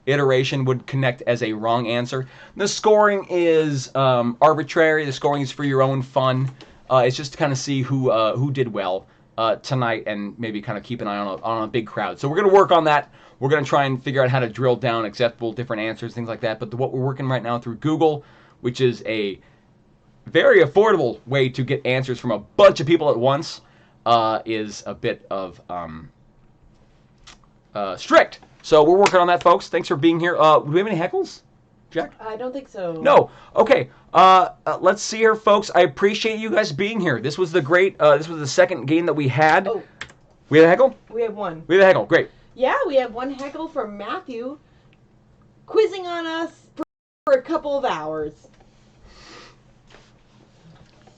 iteration, would connect as a wrong answer. The scoring is arbitrary. The scoring is for your own fun. It's just to kind of see who did well tonight and maybe kind of keep an eye on a big crowd. So we're going to work on that. We're going to try and figure out how to drill down acceptable different answers, things like that. But what we're working right now through Google, which is a very affordable way to get answers from a bunch of people at once, is a bit of strict. So we're working on that, folks. Thanks for being here. Do we have any heckles, Jack? I don't think so. No. Okay. Let's see here, folks. I appreciate you guys being here. This was this was the second game that we had. Oh. We had a heckle? We have one. We had a heckle. Great. Yeah, we have one heckle from Matthew quizzing on us for a couple of hours.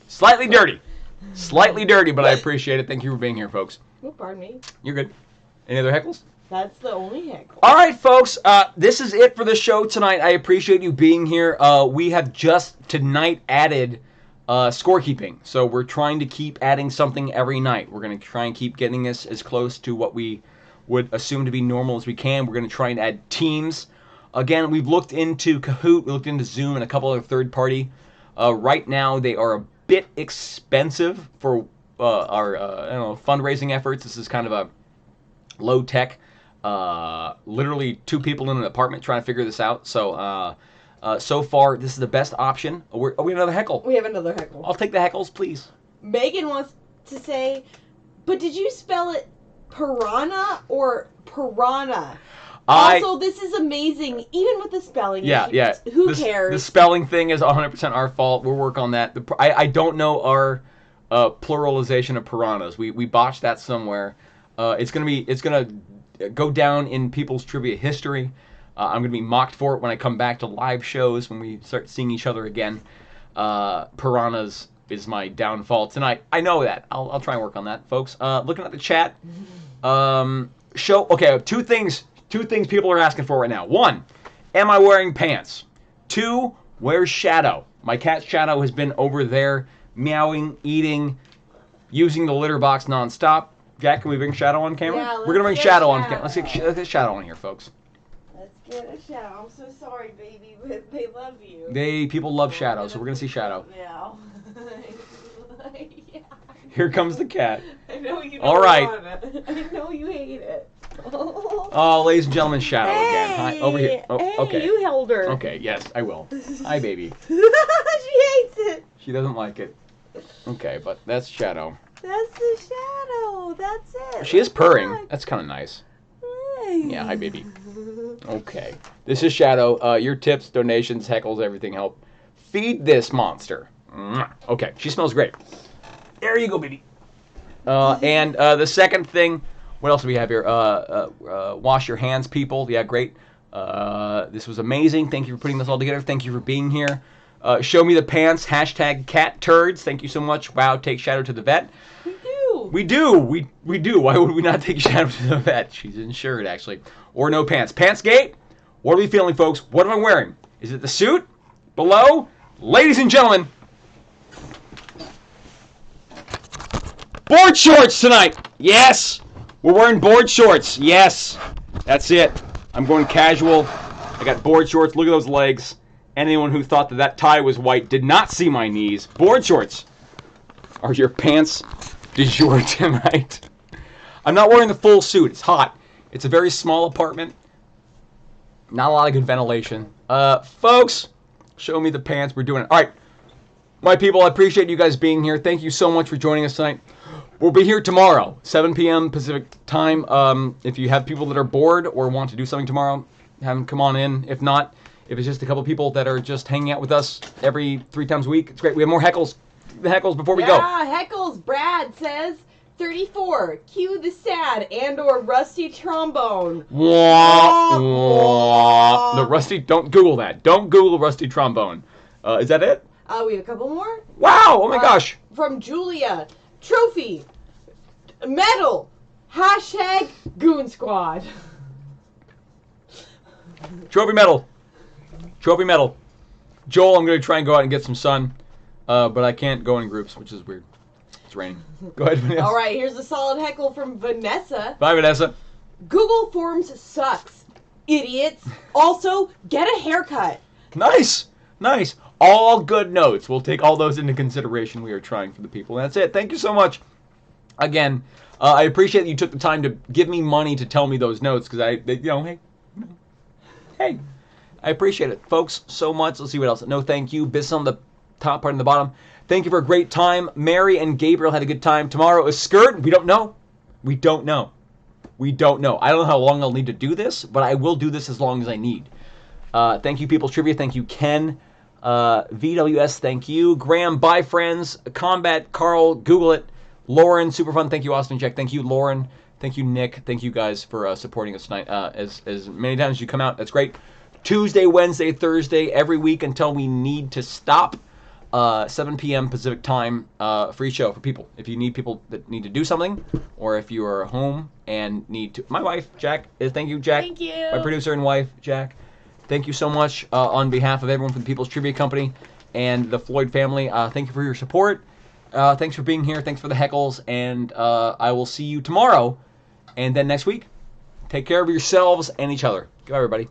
Slightly dirty. Slightly dirty, but I appreciate it. Thank you for being here, folks. Oh, pardon me. You're good. Any other heckles? That's the only heckle. All right, folks. This is it for the show tonight. I appreciate you being here. We have just tonight added scorekeeping. So we're trying to keep adding something every night. We're going to try and keep getting this as close to what we would assume to be normal as we can. We're going to try and add teams. Again, we've looked into Kahoot. We looked into Zoom and a couple other third-party. Right now, they are a bit expensive for our fundraising efforts. This is kind of a low-tech, literally 2 people in an apartment trying to figure this out. So so far, this is the best option. We have another heckle. We have another heckle. I'll take the heckles, please. Megan wants to say, but did you spell it piranha or piranha? Also, this is amazing, even with the spelling. Yeah. Who cares? The spelling thing is 100% our fault. We'll work on that. I don't know our pluralization of piranhas. We botched that somewhere. It's gonna go down in people's trivia history. I'm gonna be mocked for it when I come back to live shows when we start seeing each other again. Piranhas is my downfall tonight. I know that. I'll try and work on that, folks. Looking at the chat. Okay, two things people are asking for right now. One, am I wearing pants? 2, where's Shadow? My cat Shadow has been over there meowing, eating, using the litter box nonstop. Jack, can we bring Shadow on camera? Yeah, We're gonna bring let's Shadow get on camera. Let's get Shadow on here, folks. Let's get a Shadow. I'm so sorry, baby, but they love you. People love Shadow, so we're gonna see Shadow. Yeah. Yeah. Here comes the cat. I know you don't All right. want it. I know you hate it. Oh, ladies and gentlemen, Shadow again. Hi, over here. Oh, Hey, okay. you held her. Okay, yes, I will. Hi, baby. She hates it. She doesn't like it. Okay, but that's Shadow. That's the Shadow. That's it. She is Look at purring. that. That's kind of nice. Hey. Yeah, hi, baby. Okay. This is Shadow. Your tips, donations, heckles, everything help feed this monster. Mwah. Okay, she smells great. There you go, baby. And the second thing, what else do we have here? Wash your hands, people. Yeah, great. This was amazing. Thank you for putting this all together. Thank you for being here. Show me the pants. Hashtag cat turds. Thank you so much. Wow, take Shadow to the vet. We do. We do. Why would we not take Shadow to the vet? She's insured, actually. Or no pants. Pantsgate? What are we feeling, folks? What am I wearing? Is it the suit? Below? Ladies and gentlemen, board shorts tonight. Yes. We're wearing board shorts. Yes. That's it. I'm going casual. I got board shorts. Look at those legs. Anyone who thought that tie was white did not see my knees. Board shorts are your pants du jour tonight. I'm not wearing the full suit. It's hot. It's a very small apartment. Not a lot of good ventilation. Folks, show me the pants. We're doing it. All right. My people, I appreciate you guys being here. Thank you so much for joining us tonight. We'll be here tomorrow, 7 p.m. Pacific time. If you have people that are bored or want to do something tomorrow, have them come on in. If not, if it's just a couple people that are just hanging out with us every 3 times a week, it's great. We have more heckles. The heckles before we go. Yeah, heckles. Brad says 34. Cue the sad and/or rusty trombone. Wah, wah. The rusty. Don't Google that. Don't Google rusty trombone. Is that it? We have a couple more. Wow! Oh my gosh. From Julia. Trophy. Medal. Hashtag Goon Squad. Trophy medal. Trophy medal. Joel, I'm going to try and go out and get some sun, but I can't go in groups, which is weird. It's raining. Go ahead, Vanessa. All right, here's a solid heckle from Vanessa. Bye, Vanessa. Google Forms sucks. Idiots. Also, get a haircut. Nice. Nice. All good notes. We'll take all those into consideration. We are trying for the people. That's it. Thank you so much. Again, I appreciate that you took the time to give me money to tell me those notes because hey, I appreciate it, folks, so much. Let's see what else. No, thank you. Business on the top part and the bottom. Thank you for a great time. Mary and Gabriel had a good time. Tomorrow is skirt. We don't know. We don't know. We don't know. I don't know how long I'll need to do this, but I will do this as long as I need. Thank you, People's Trivia. Thank you, Ken. VWS, thank you. Graham, bye, friends. Combat, Carl, Google it. Lauren, super fun. Thank you, Austin Jack. Thank you, Lauren. Thank you, Nick. Thank you guys for supporting us tonight. As many times as you come out, that's great. Tuesday, Wednesday, Thursday, every week until we need to stop. 7 p.m. Pacific time, free show for people. If you need people that need to do something, or if you are home and need to. My wife, Jack. Thank you, Jack. Thank you. My producer and wife, Jack. Thank you so much on behalf of everyone from the People's Trivia Company and the Floyd family. Thank you for your support. Thanks for being here. Thanks for the heckles. And I will see you tomorrow and then next week. Take care of yourselves and each other. Goodbye, everybody.